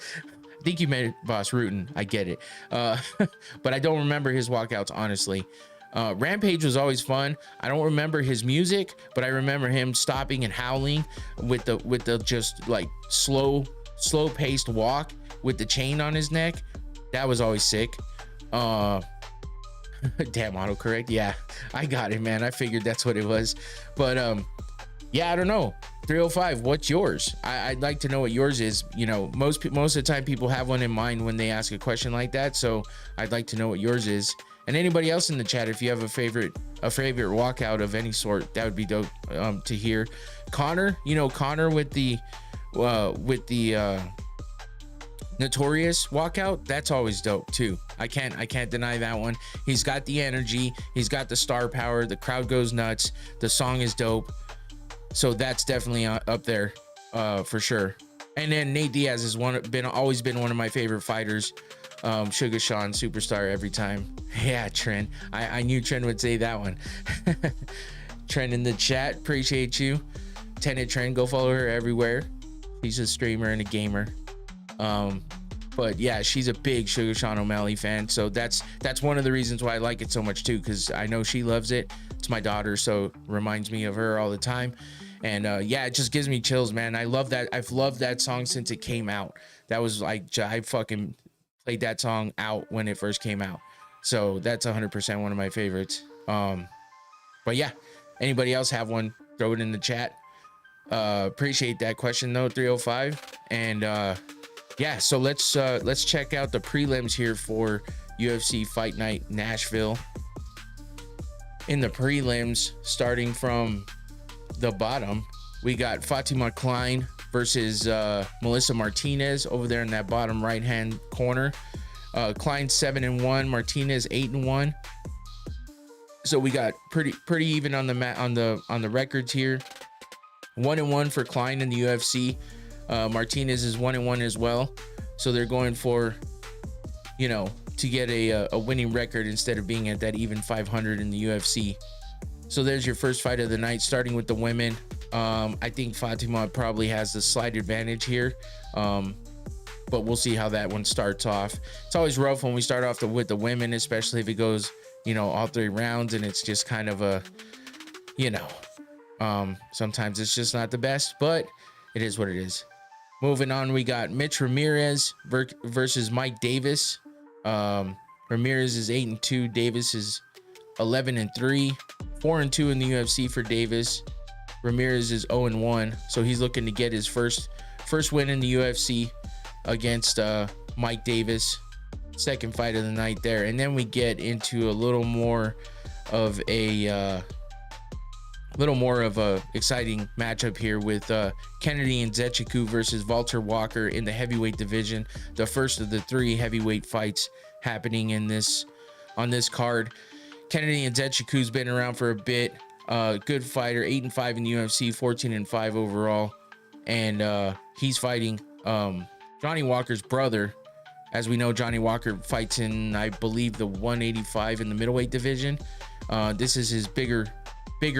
Speaker 2: think you meant Boss Rutan. I get it. But I don't remember his walkouts, honestly. Rampage was always fun. I don't remember his music, but I remember him stopping and howling with the just like slow paced walk with the chain on his neck. That was always sick. Damn, autocorrect. Yeah, I got it, man. I figured that's what it was. But yeah, I don't know. 305, what's yours? I'd like to know what yours is. Most of the time people have one in mind when they ask a question like that, so I'd like to know what yours is. And anybody else in the chat, if you have a favorite walkout of any sort, that would be dope to hear. Connor, Connor with the Notorious walkout, that's always dope too. I can't deny that one. He's got the energy, he's got the star power, the crowd goes nuts, the song is dope. So that's definitely up there for sure. And then Nate Diaz has always been one of my favorite fighters. Sugar Sean, superstar every time. Yeah, Trent. I knew Trent would say that one. Trent in the chat, appreciate you. Tenet Trent, go follow her everywhere. She's a streamer and a gamer. But yeah, she's a big Sugar Sean O'Malley fan. So that's one of the reasons why I like it so much too, because I know she loves it. It's my daughter, so it reminds me of her all the time. And yeah, it just gives me chills, man. I love that. I've loved that song since it came out. That was like, I fucking played that song out when it first came out. So that's 100% one of my favorites. But yeah, anybody else have one, throw it in the chat. Appreciate that question though, 305. And yeah, so let's check out the prelims here for UFC Fight Night Nashville. In the prelims, starting from the bottom, we got Fatima Klein versus Melissa Martinez over there in that bottom right hand corner. Klein 7-1, Martinez 8-1. So we got pretty even on the records here. 1-1 for Klein in the UFC. Martinez is 1-1 as well. So they're going for, you know, to get a winning record instead of being at that even 500 in the UFC. So there's your first fight of the night, starting with the women. I think Fatima probably has the slight advantage here, but we'll see how that one starts off. It's always rough when we start off with the women, especially if it goes, you know, all 3 rounds, and it's just kind of a, you know, sometimes it's just not the best, but it is what it is. Moving on, we got Mitch Ramirez versus Mike Davis. Ramirez is 8-2, Davis is 11-3, 4-2 in the UFC for Davis. Ramirez is 0-1, so he's looking to get his first win in the UFC against Mike Davis. Second fight of the night there, and then we get into a little more of a exciting matchup here with Kennedy Nzechukwu versus Walter Walker in the heavyweight division. The first of the 3 heavyweight fights happening on this card. Kennedy Nzechukwu's been around for a bit. Good fighter, 8-5 in the UFC, 14-5 overall, and he's fighting Johnny Walker's brother. As we know, Johnny Walker fights in, I believe, the 185 in the middleweight division. This is his bigger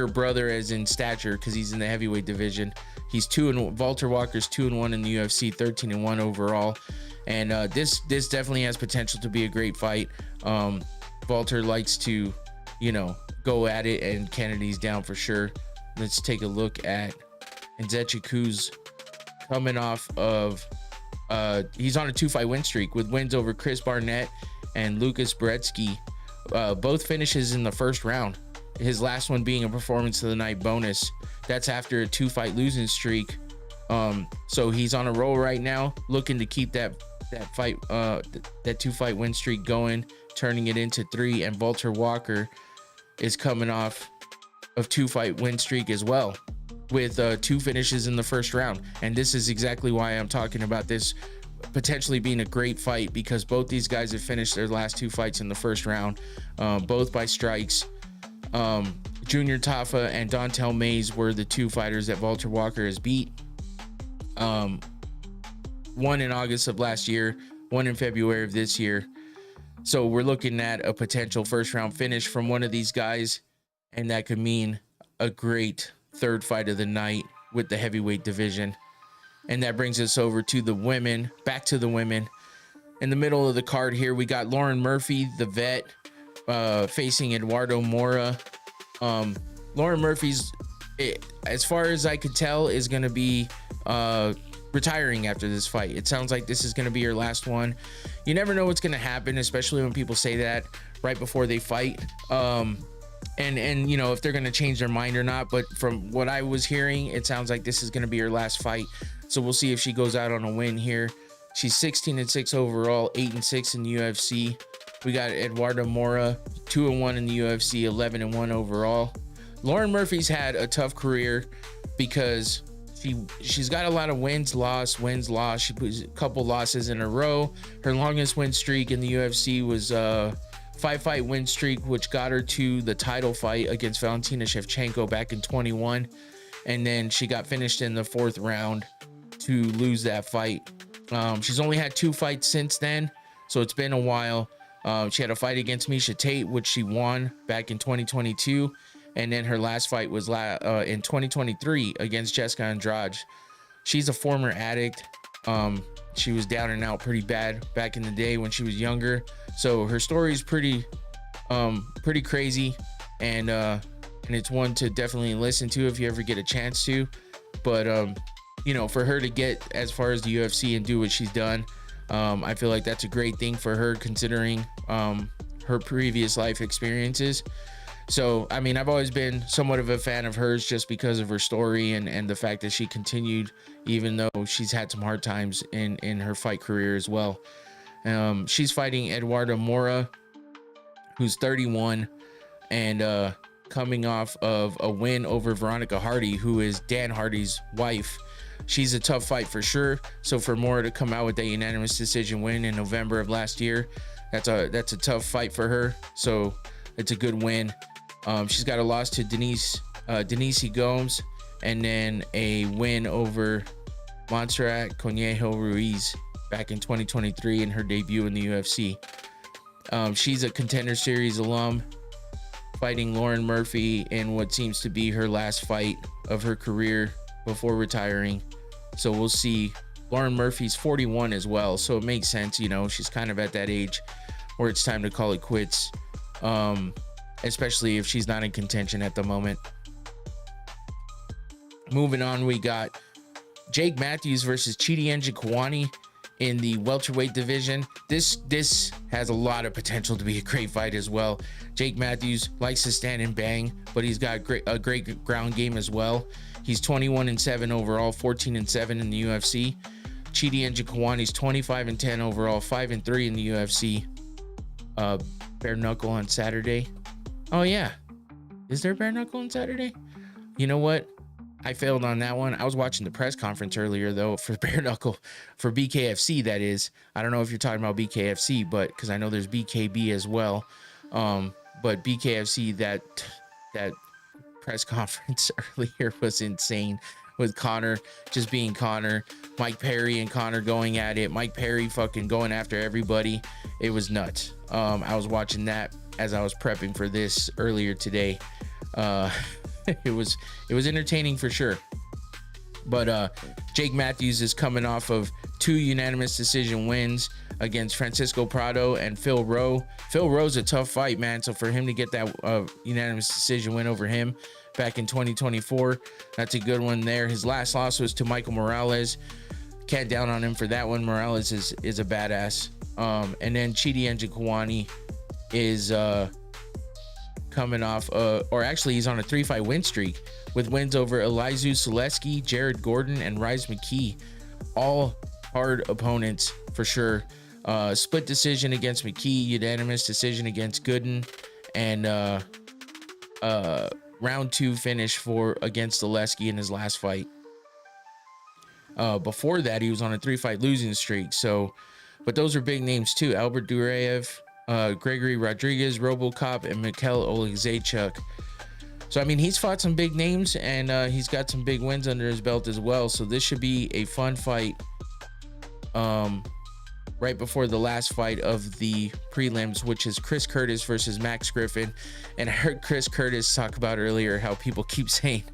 Speaker 2: brother, as in stature, because he's in the heavyweight division. He's Walter Walker's 2-1 in the UFC, 13-1 overall, and this definitely has potential to be a great fight. Walter likes to, you know, go at it, and Kennedy's down for sure. Let's take a look at Nzechukwu's coming off of he's on a 2-fight win streak with wins over Chris Barnett and Lucas Beretsky. Both finishes in the first round. His last one being a performance of the night bonus. That's after a 2-fight losing streak. So he's on a roll right now, looking to keep that 2-fight win streak going, turning it into 3. And Walter Walker is coming off of 2-fight win streak as well, with 2 finishes in the first round. And this is exactly why I'm talking about this potentially being a great fight, because both these guys have finished their last 2 fights in the first round, both by strikes. Junior Tafa and Dontel Mays were the 2 fighters that Walter Walker has beat. One in August of last year, one in February of this year. So we're looking at a potential first round finish from one of these guys, and that could mean a great 3rd fight of the night with the heavyweight division. And that brings us over to the women, back to the women. In the middle of the card here, we got Lauren Murphy, the vet, facing Eduardo Mora. Lauren Murphy's, as far as I could tell, is going to be retiring after this fight. It sounds like this is going to be her last one. You never know what's going to happen, especially when people say that right before they fight. And you know, if they're going to change their mind or not. But from what I was hearing, it sounds like this is going to be her last fight. So we'll see if she goes out on a win here. She's 16-6 overall, 8-6 in the UFC. We got Eduardo Mora, 2-1 in the UFC, 11-1 overall. Lauren Murphy's had a tough career because she's got a lot of wins, loss. She put a couple losses in a row. Her longest win streak in the UFC was 5-fight win streak, which got her to the title fight against Valentina Shevchenko back in 21. And then she got finished in the 4th round to lose that fight. She's only had 2 fights since then, so it's been a while. She had a fight against Miesha Tate, which she won back in 2022, and then her last fight was in 2023 against Jessica Andrade. She's a former addict. She was down and out pretty bad back in the day when she was younger, so her story is pretty crazy, and it's one to definitely listen to if you ever get a chance to. But for her to get as far as the UFC and do what she's done, I feel like that's a great thing for her, considering her previous life experiences. So, I mean, I've always been somewhat of a fan of hers just because of her story and the fact that she continued, even though she's had some hard times in her fight career as well. She's fighting Eduarda Moura, who's 31, and coming off of a win over Veronica Hardy, who is Dan Hardy's wife. She's a tough fight for sure. So for Moura to come out with a unanimous decision win in November of last year, that's a tough fight for her. So it's a good win. She's got a loss to Denise Gomes, and then a win over Montserrat Conejo Ruiz back in 2023 in her debut in the UFC. She's a Contender Series alum, fighting Lauren Murphy in what seems to be her last fight of her career before retiring. So we'll see. Lauren Murphy's 41 as well, so it makes sense. She's kind of at that age where it's time to call it quits, especially if she's not in contention at the moment. Moving on, we got Jake Matthews versus Chidi Njokuani in the welterweight division. This has a lot of potential to be a great fight as well. Jake Matthews likes to stand and bang, but he's got a great ground game as well. He's 21-7 overall, 14-7 in the UFC. Chidi Njokuani's 25-10 overall, 5-3 in the UFC. Bare knuckle on Saturday. Oh yeah, is there bare knuckle on Saturday? You know what? I failed on that one. I was watching the press conference earlier though for bare knuckle for BKFC. That is, I don't know if you're talking about BKFC, but because I know there's BKB as well. But BKFC, that press conference earlier was insane, with Conor just being Conor, Mike Perry and Conor going at it, Mike Perry fucking going after everybody. It was nuts. I was watching that as I was prepping for this earlier today. It was entertaining for sure. But Jake Matthews is coming off of 2 unanimous decision wins against Francisco Prado and Phil Rowe. Phil Rowe's a tough fight, man. So for him to get that unanimous decision win over him back in 2024, that's a good one there. His last loss was to Michael Morales. Can't down on him for that one. Morales is a badass. And then Chidi Njokuani is coming off, or actually he's on a 3-fight win streak with wins over Elizu Selesky, Jared Gordon, and Rise McKee. All hard opponents for sure. Split decision against McKee, unanimous decision against Gooden, and round 2 finish against Selesky in his last fight. Before that, he was on a 3-fight losing streak. But those are big names too. Albert Duraev, Gregory Rodriguez, RoboCop, and Mikhail Oleksiejczuk. So I mean, he's fought some big names, and he's got some big wins under his belt as well. So this should be a fun fight. Right before the last fight of the prelims, which is Chris Curtis versus Max Griffin. And I heard Chris Curtis talk about earlier how people keep saying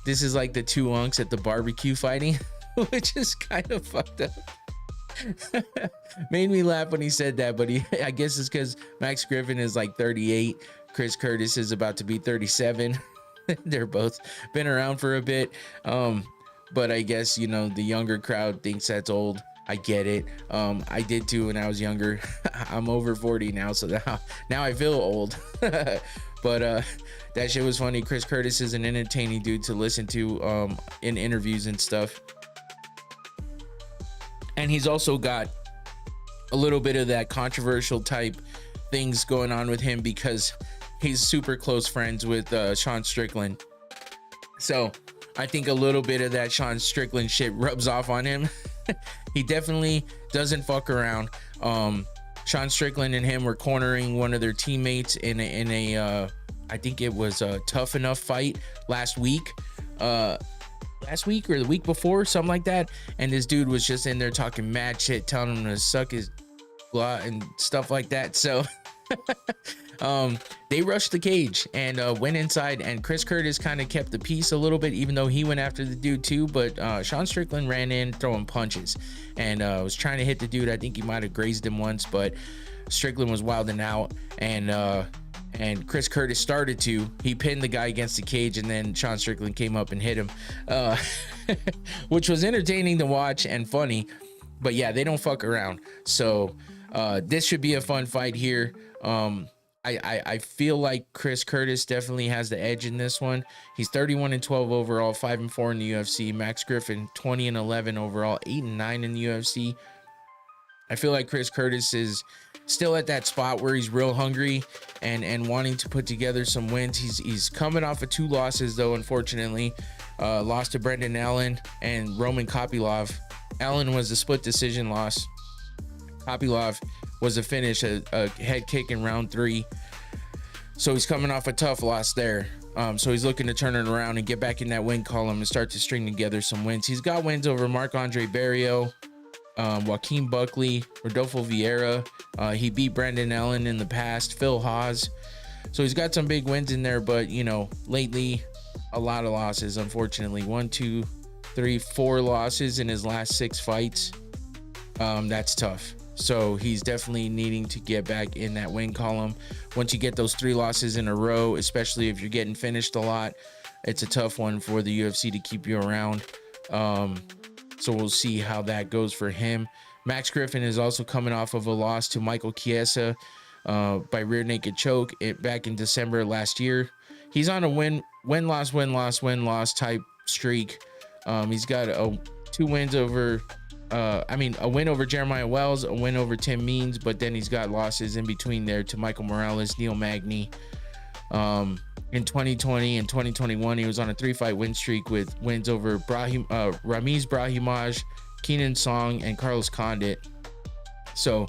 Speaker 2: this is like the 2 unks at the barbecue fighting, which is kind of fucked up. Made me laugh when he said that, but I guess it's because Max Griffin is like 38. Chris Curtis is about to be 37. They're both been around for a bit. But I guess, the younger crowd thinks that's old. I get it. I did too when I was younger. I'm over 40 now, so now I feel old. But that shit was funny. Chris Curtis is an entertaining dude to listen to in interviews and stuff. And he's also got a little bit of that controversial type things going on with him because he's super close friends with Sean Strickland. So I think a little bit of that Sean Strickland shit rubs off on him. He definitely doesn't fuck around. Sean Strickland and him were cornering one of their teammates in a I think it was a Tough Enough fight last week. last week or the week before, something like that. And this dude was just in there talking mad shit, telling him to suck his blah and stuff like that. So they rushed the cage and went inside, and Chris Curtis kind of kept the peace a little bit, even though he went after the dude too. But Sean Strickland ran in throwing punches and was trying to hit the dude. I think he might have grazed him once, but Strickland was wilding out, and Chris Curtis started to. He pinned the guy against the cage, and then Sean Strickland came up and hit him, which was entertaining to watch and funny. But yeah, they don't fuck around. So this should be a fun fight here. I feel like Chris Curtis definitely has the edge in this one. He's 31-12 overall, 5-4 in the UFC. Max Griffin 20-11 overall, 8-9 in the UFC. I feel like Chris Curtis is still at that spot where he's real hungry and wanting to put together some wins. He's coming off of 2 losses though, unfortunately. Lost to Brendan Allen and Roman Kopylov. Allen was a split decision loss. Kopylov was a finish, a head kick in round 3. So he's coming off a tough loss there. So he's looking to turn it around and get back in that win column and start to string together some wins. He's got wins over Marc-Andre Barrio, Joaquin Buckley, Rodolfo Vieira. He beat Brendan Allen in the past, Phil Haas. So he's got some big wins in there, but you know, lately a lot of losses, unfortunately. 1, 2, 3, 4 losses in his last 6 fights. That's tough. So he's definitely needing to get back in that win column. Once you get those 3 losses in a row, especially if you're getting finished a lot, it's a tough one for the UFC to keep you around. So we'll see how that goes for him. Max Griffin is also coming off of a loss to Michael Chiesa by rear naked choke back in December last year. He's on a win-loss type streak. He's got 2 wins over a win over Jeremiah Wells, a win over Tim Means, but then he's got losses in between there to Michael Morales, Neil Magny. In 2020 and 2021, he was on a 3-fight win streak with wins over Ramiz Brahimaj, Keenan Song, and Carlos Condit. So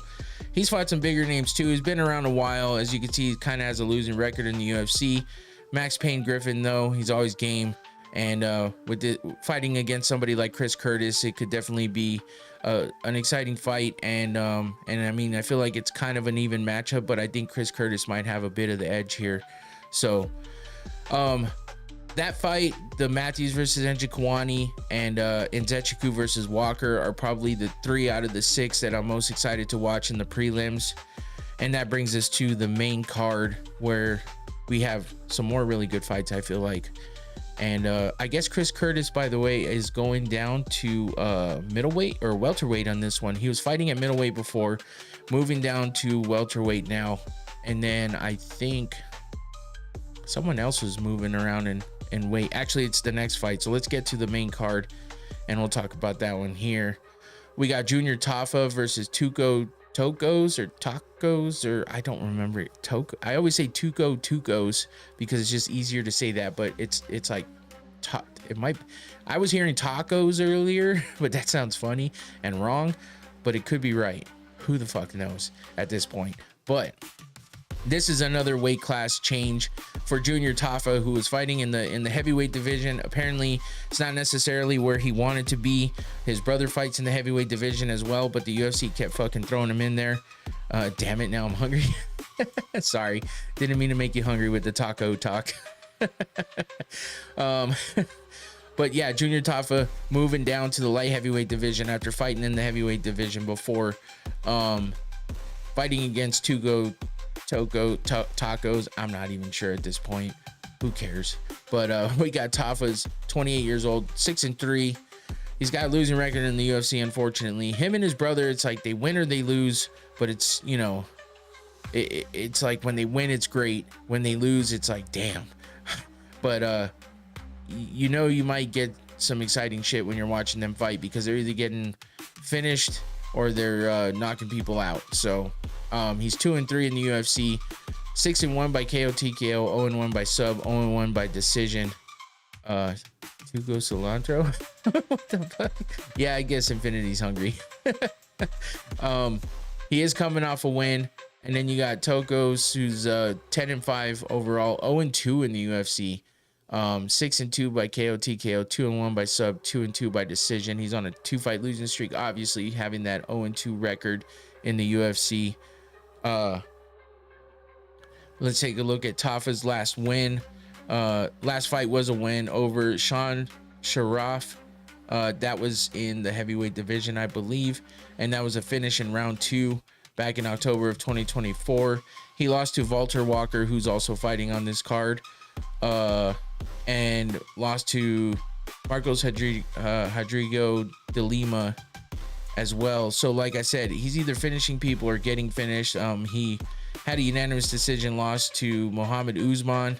Speaker 2: he's fought some bigger names too. He's been around a while. As you can see, he kind of has a losing record in the UFC. Max Payne Griffin, though, he's always game. And fighting against somebody like Chris Curtis, it could definitely be an exciting fight. And I mean, I feel like it's kind of an even matchup, but I think Chris Curtis might have a bit of the edge here. So that fight, the Matthews versus Njokuani and Nzechukwu versus Walker, are probably the 3 out of the 6 that I'm most excited to watch in the prelims. And that brings us to the main card, where we have some more really good fights, I feel like. And I guess Chris Curtis, by the way, is going down to middleweight or welterweight on this one. He was fighting at middleweight before, moving down to welterweight now. And then I think someone else was moving around in weight. Actually, it's the next fight. So let's get to the main card, and we'll talk about that one here. We got Junior Tafa versus Tacos, or I don't remember it. I always say Tukos because it's just easier to say that, but it's like it might. I was hearing tacos earlier, but that sounds funny and wrong, but it could be right. Who the fuck knows at this point? But this is another weight class change for Junior Tafa, who was fighting in the heavyweight division. Apparently, it's not necessarily where he wanted to be. His brother fights in the heavyweight division as well, but the UFC kept fucking throwing him in there. Damn it, now I'm hungry. Sorry, didn't mean to make you hungry with the taco talk. But yeah, Junior Tafa moving down to the light heavyweight division after fighting in the heavyweight division before, fighting against Tacos. I'm not even sure at this point. Who cares? But we got Tafa's 28 years old, 6-3. He's got a losing record in the UFC, unfortunately. Him and his brother, it's like they win or they lose, but it's, you know, it's like when they win, it's great. When they lose, it's like, damn. But you know, you might get some exciting shit when you're watching them fight, because they're either getting finished or they're knocking people out. So he's 2-3 in the UFC, 6-1 by KO TKO, 0-1 by sub, 0-1 by decision. Tugo Cilantro. What the fuck? Yeah, I guess Infinity's hungry. He is coming off a win. And then you got Tokos, who's 10-5 overall, 0-2 in the UFC. 6-2 by KO TKO, 2-1 by sub, 2-2 by decision. He's on a 2-fight losing streak, obviously having that 0-2 record in the UFC. Let's take a look at Tafa's last win. Last fight was a win over Hamzah Sheeraz. That was in the heavyweight division, I believe, and that was a finish in round 2 back in October of 2024. He lost to Walter Walker, who's also fighting on this card, and lost to Marcos Rodrigo de Lima as well. So like I said, he's either finishing people or getting finished. He had a unanimous decision loss to Muhammad Usman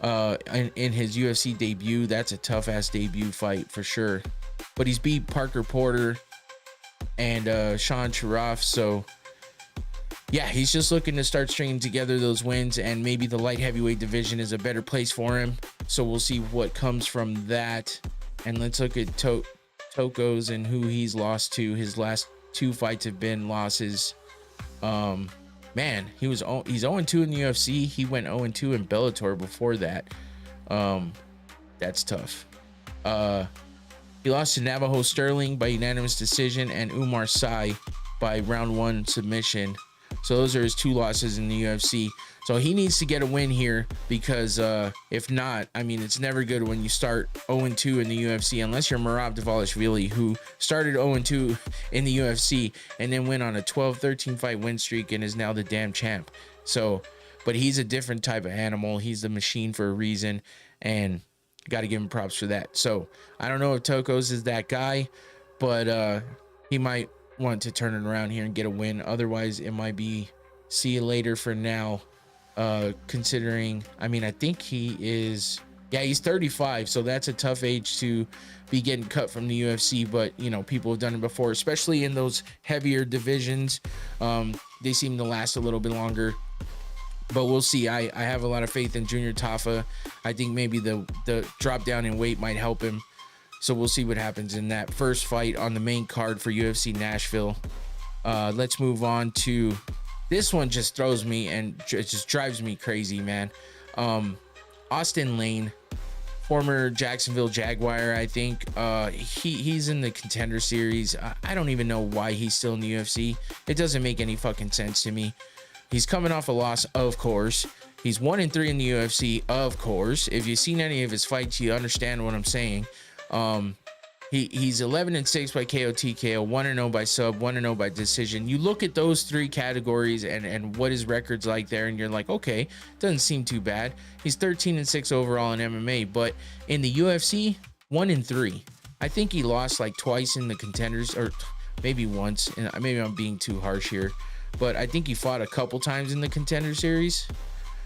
Speaker 2: in his UFC debut. That's a tough ass debut fight for sure, but he's beat Parker Porter and Hamzah Sheeraz. So yeah, he's just looking to start stringing together those wins, and maybe the light heavyweight division is a better place for him. So we'll see what comes from that. And let's look at Toko's and who he's lost to. His last 2 fights have been losses. Man, he's 0-2 in the UFC. He went 0-2 in Bellator before that. That's tough. He lost to Navajo Sterling by unanimous decision and Umar Sy by round 1 submission. So those are his 2 losses in the UFC. So he needs to get a win here, because if not, I mean, it's never good when you start 0-2 in the UFC, unless you're Merab Dvalishvili, who started 0-2 in the UFC and then went on a 12-13 fight win streak and is now the damn champ. So, but he's a different type of animal. He's the machine for a reason, and got to give him props for that. So I don't know if Toko's is that guy, but he might want to turn it around here and get a win. Otherwise, it might be see you later for now. Considering, I mean, I think he is, yeah, he's 35, so that's a tough age to be getting cut from the UFC. But you know, people have done it before, especially in those heavier divisions. They seem to last a little bit longer, but we'll see. I have a lot of faith in Junior Tafa. I think maybe the drop down in weight might help him. So we'll see what happens in that first fight on the main card for UFC Nashville. Let's move on to this one. Just throws me and it just drives me crazy, man. Austin Lane, former Jacksonville Jaguar, I think. He's in the Contender Series. I don't even know why he's still in the UFC. It doesn't make any fucking sense to me. He's coming off a loss, of course. He's 1-3 in the UFC, of course. If you've seen any of his fights, you understand what I'm saying. He's 11-6 by KO TKO, 1-0 by sub, 1-0 by decision. You look at those 3 categories and what his record's like there, and you're like, okay, doesn't seem too bad. He's 13-6 overall in MMA, but in the UFC, 1-3. I think he lost like twice in the Contenders, or maybe once. And maybe I'm being too harsh here, but I think he fought a couple times in the Contender Series.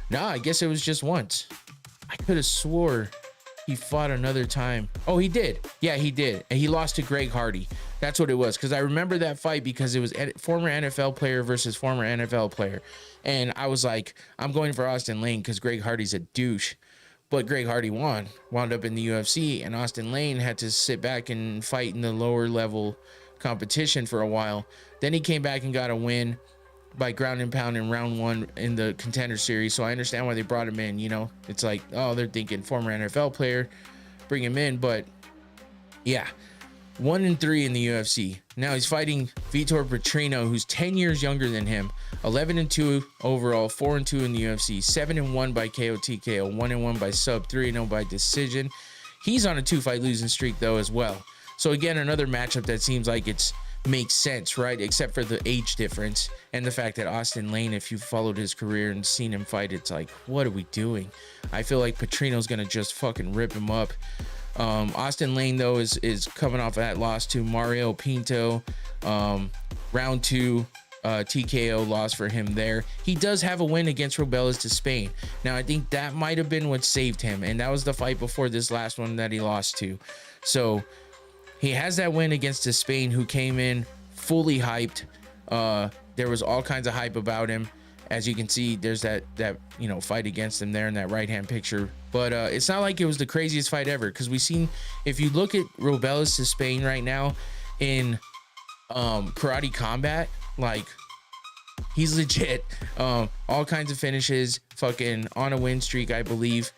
Speaker 2: No, I guess it was just once. I could have swore he fought another time. Oh, he did. Yeah, he did. And he lost to Greg Hardy. That's what it was. Because I remember that fight because it was former NFL player versus former NFL player. And I was like, I'm going for Austin Lane because Greg Hardy's a douche. But Greg Hardy wound up in the UFC, and Austin Lane had to sit back and fight in the lower level competition for a while. Then he came back and got a win by ground and pound in round 1 in the Contender Series. So I understand why they brought him in. You know, it's like, oh, they're thinking former NFL player, bring him in. But yeah, 1-3 in the UFC. Now he's fighting Vitor Petrino, who's 10 years younger than him. 11-2 overall, 4-2 in the UFC, 7-1 by KO TKO, 1-1 by sub, 3-0 by decision. He's on a 2-fight losing streak though as well. So again, another matchup that seems like it's makes sense, right? Except for the age difference and the fact that Austin Lane, if you followed his career and seen him fight, it's like, what are we doing? I feel like Petrino's gonna just fucking rip him up. Austin Lane though is coming off of that loss to Mario Pinto. Round 2 TKO loss for him there. He does have a win against Robelas to Spain. Now I think that might have been what saved him, and that was the fight before this last one that he lost to. So he has that win against Spain, who came in fully hyped. There was all kinds of hype about him. As you can see, there's that you know, fight against him there in that right hand picture. But it's not like it was the craziest fight ever, because we've seen, if you look at Robelas to Spain right now in Karate Combat, like, he's legit. All kinds of finishes, fucking on a win streak, I believe.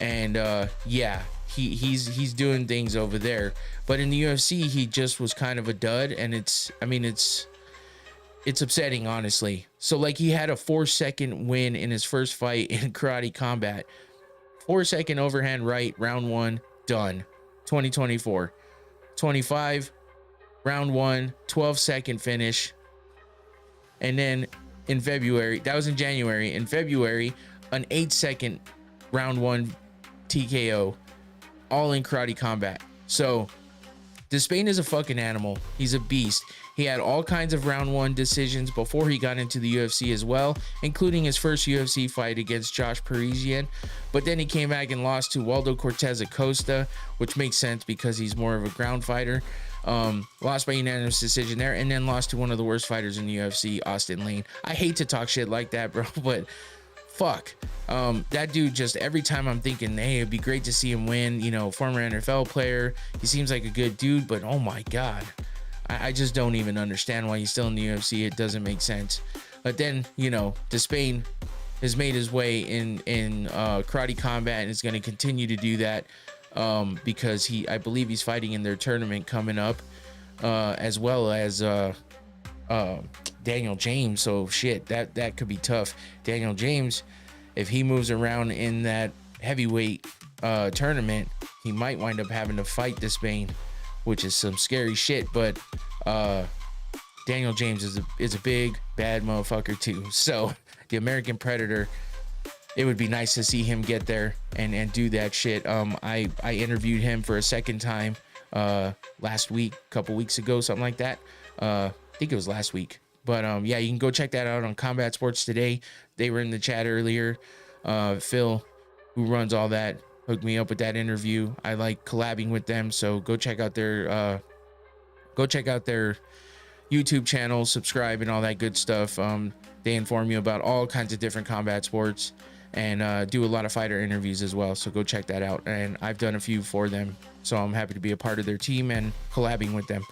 Speaker 2: And yeah, he's doing things over there. But in the UFC, he just was kind of a dud, and it's upsetting, honestly. So like, he had a 4-second win in his first fight in Karate Combat. 4-second overhand right, round 1, done. 2024. 25, round 1, 12-second finish. And then in February, that was in January. In February, an 8-second round 1 TKO, all in Karate Combat. So Despain is a fucking animal. He's a beast. He had all kinds of round 1 decisions before he got into the UFC as well, including his first UFC fight against Josh Parisian. But then he came back and lost to Waldo Cortez Acosta, which makes sense because he's more of a ground fighter. Lost by unanimous decision there, and then lost to one of the worst fighters in the UFC, Austin Lane. I hate to talk shit like that, bro, but fuck. That dude, just every time I'm thinking, hey, it'd be great to see him win, you know, former NFL player. He seems like a good dude, but oh my God. I just don't even understand why he's still in the UFC. It doesn't make sense. But then, you know, Despain has made his way in Karate Combat and is going to continue to do that because I believe he's fighting in their tournament coming up, as well as Daniel James. So shit, that could be tough. Daniel James, if he moves around in that heavyweight tournament, he might wind up having to fight Despain, which is some scary shit. But Daniel James is a big bad motherfucker too. So the American Predator, it would be nice to see him get there and do that shit. I interviewed him for a second time last week, a couple weeks ago, something like that. I think it was last week. But yeah, you can go check that out on Combat Sports Today. They were in the chat earlier. Phil, who runs all that, hooked me up with that interview. I like collabing with them, so go check out their YouTube channel, subscribe, and all that good stuff. They inform you about all kinds of different combat sports and do a lot of fighter interviews as well. So go check that out. And I've done a few for them, so I'm happy to be a part of their team and collabing with them.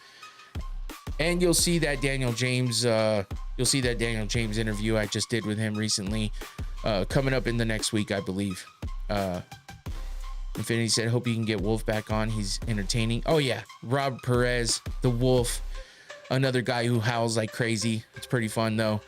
Speaker 2: And you'll see that Daniel James interview I just did with him recently, coming up in the next week, I believe. Infinity said, hope you can get Wolf back on. He's entertaining. Oh yeah, Rob Perez, the Wolf, another guy who howls like crazy. It's pretty fun though.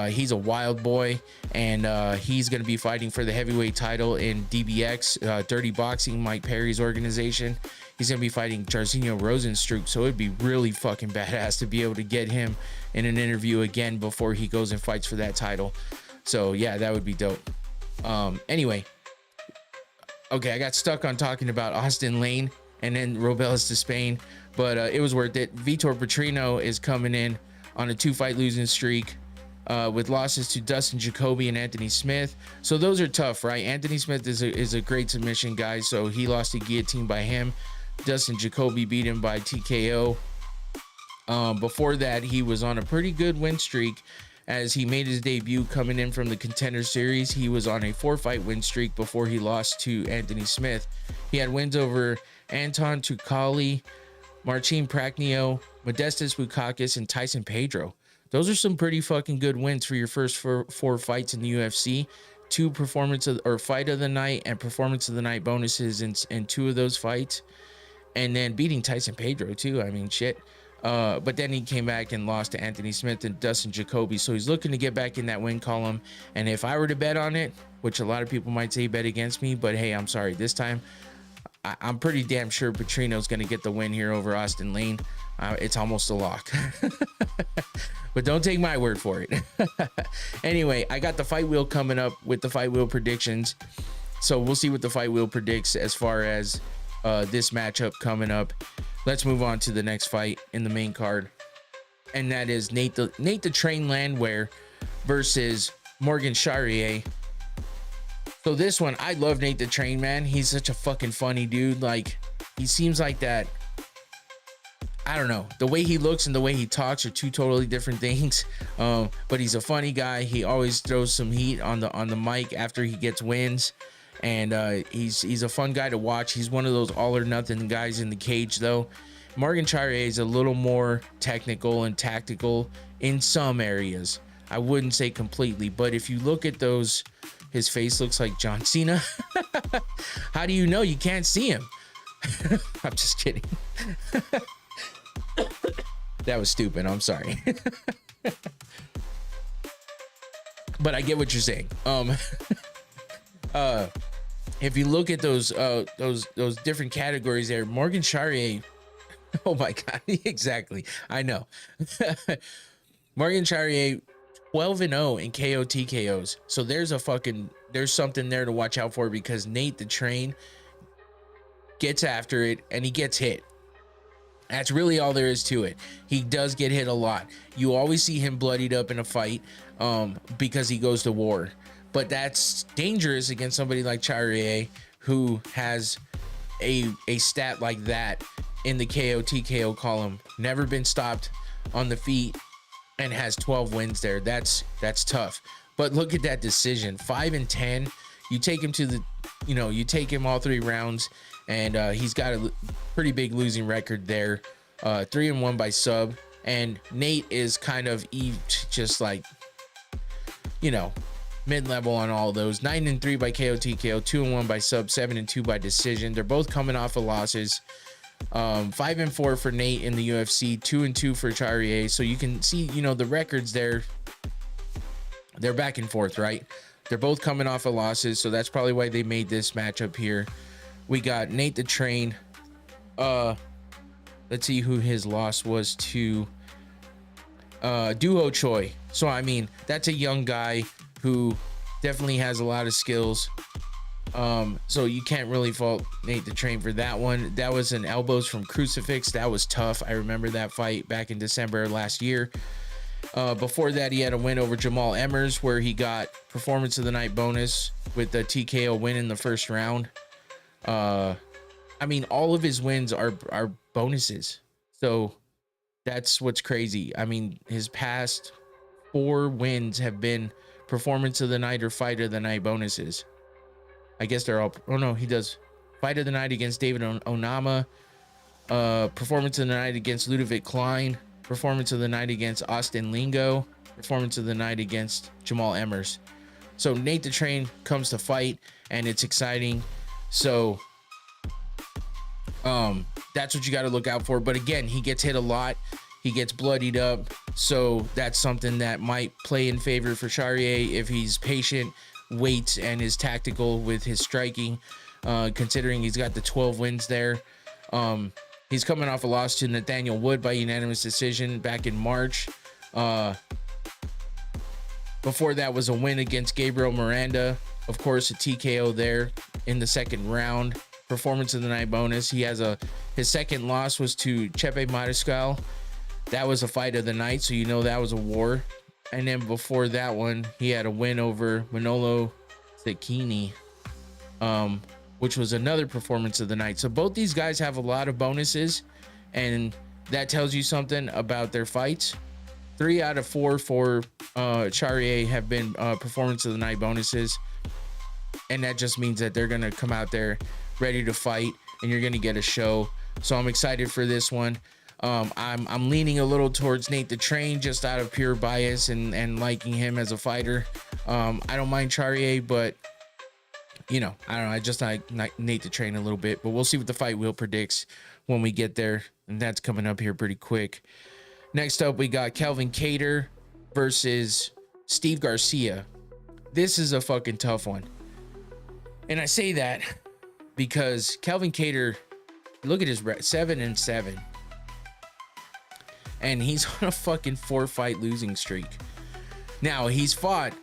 Speaker 2: He's a wild boy, and he's going to be fighting for the heavyweight title in DBX, Dirty Boxing, Mike Perry's organization. He's going to be fighting Jairzinho Rosenstruck, so it'd be really fucking badass to be able to get him in an interview again before he goes and fights for that title. So yeah, that would be dope. Anyway, okay, I got stuck on talking about Austin Lane and then Robelis Despain, but it was worth it. Vitor Petrino is coming in on a 2-fight losing streak, with losses to Dustin Jacoby and Anthony Smith. So those are tough, right? Anthony Smith is a great submission guy, so he lost to guillotine by him. Dustin Jacoby beat him by TKO. Before that, he was on a pretty good win streak as he made his debut coming in from the Contender Series. He was on a 4-fight win streak before he lost to Anthony Smith. He had wins over Anton Tukali, Marcin Prachnio, Modestas Bukakis, and Tyson Pedro. Those are some pretty fucking good wins for your first four fights in the UFC. 2 fight of the night and performance of the night bonuses in 2 of those fights. And then beating Tyson Pedro too. I mean, shit. But then he came back and lost to Anthony Smith and Dustin Jacoby. So he's looking to get back in that win column. And if I were to bet on it, which a lot of people might say bet against me, but hey, I'm sorry. This time, I'm pretty damn sure Petrino's going to get the win here over Austin Lane. It's almost a lock. But don't take my word for it. Anyway, I got the Fight Wheel coming up with the Fight Wheel predictions. So we'll see what the Fight Wheel predicts as far as this matchup coming up. Let's move on to the next fight in the main card. And that is Nate the Train Landwehr versus Morgan Charrier. So this one, I love Nate the Train, man. He's such a fucking funny dude. Like, he seems like that. I don't know. The way he looks and the way he talks are 2 totally different things. But he's a funny guy. He always throws some heat on the mic after he gets wins. And he's a fun guy to watch. He's one of those all or nothing guys in the cage, though. Morgan Charrier is a little more technical and tactical in some areas. I wouldn't say completely, but if you look at his face looks like John Cena. How do you know? You can't see him. I'm just kidding. That was stupid. I'm sorry. But I get what you're saying. If you look at those different categories there, Morgan Charrier. Oh my God. Exactly. I know. Morgan Charrier 12-0 in KO TKOs. So there's something there to watch out for, because Nate the Train gets after it and he gets hit. That's really all there is to it. He does get hit a lot. You always see him bloodied up in a fight because he goes to war. But that's dangerous against somebody like Charrier, who has a stat like that in the KO TKO column. Never been stopped on the feet and has 12 wins there. That's tough. But look at that decision. 5-10. You take him to the, you take him all 3 rounds, and he's got a pretty big losing record there. 3-1 by sub. And Nate is kind of just like, mid-level on all of those. 9-3 by KO TKO, 2-1 by sub, 7-2 by decision. They're both coming off of losses. 5-4 for Nate in the UFC, 2-2 for Charrier. So you can see, the records there. They're back and forth, right? They're both coming off of losses, so that's probably why they made this matchup here. We got Nate the Train. Let's see who his loss was to. Duo Choi. So I mean, that's a young guy who definitely has a lot of skills. So you can't really fault Nate the Train for that one. That was an elbows from Crucifix. That was tough. I remember that fight back in December last year. Before that, he had a win over Jamal Emmers, where he got performance of the night bonus with the TKO win in the first round. I mean, all of his wins are bonuses. So that's what's crazy. I mean, his past 4 wins have been performance of the night or fight of the night bonuses. I guess they're all, oh no, he does fight of the night against David Onama, performance of the night against Ludovic Klein, performance of the night against Austin Lingo, performance of the night against Jamal Emmers. So Nate the Train comes to fight, and it's exciting. So that's what you got to look out for. But again, he gets hit a lot. He gets bloodied up. So that's something that might play in favor for Charrier if he's patient, waits, and is tactical with his striking, considering he's got the 12 wins there. He's coming off a loss to Nathaniel Wood by unanimous decision back in March. Before that was a win against Gabriel Miranda. Of course, a TKO there in the second round. Performance of the night bonus. He has his second loss was to Chepe Mariscal. That was a fight of the night, so that was a war. And then before that one, he had a win over Manolo Cecchini, which was another performance of the night. So both these guys have a lot of bonuses, and that tells you something about their fights. 3 out of 4 for Charrier have been performance of the night bonuses, and that just means that they're gonna come out there ready to fight, and you're gonna get a show. So I'm excited for this one. I'm leaning a little towards Nate the Train just out of pure bias and liking him as a fighter. I don't mind Charrier, but I don't know. I just like Nate the Train a little bit, but we'll see what the fight wheel predicts when we get there, and that's coming up here pretty quick. Next up, we got Kelvin Kattar versus Steve Garcia. This is a fucking tough one, and I say that because Kelvin Kattar, look at his 7-7, and he's on a fucking 4-fight losing streak. Now, he's fought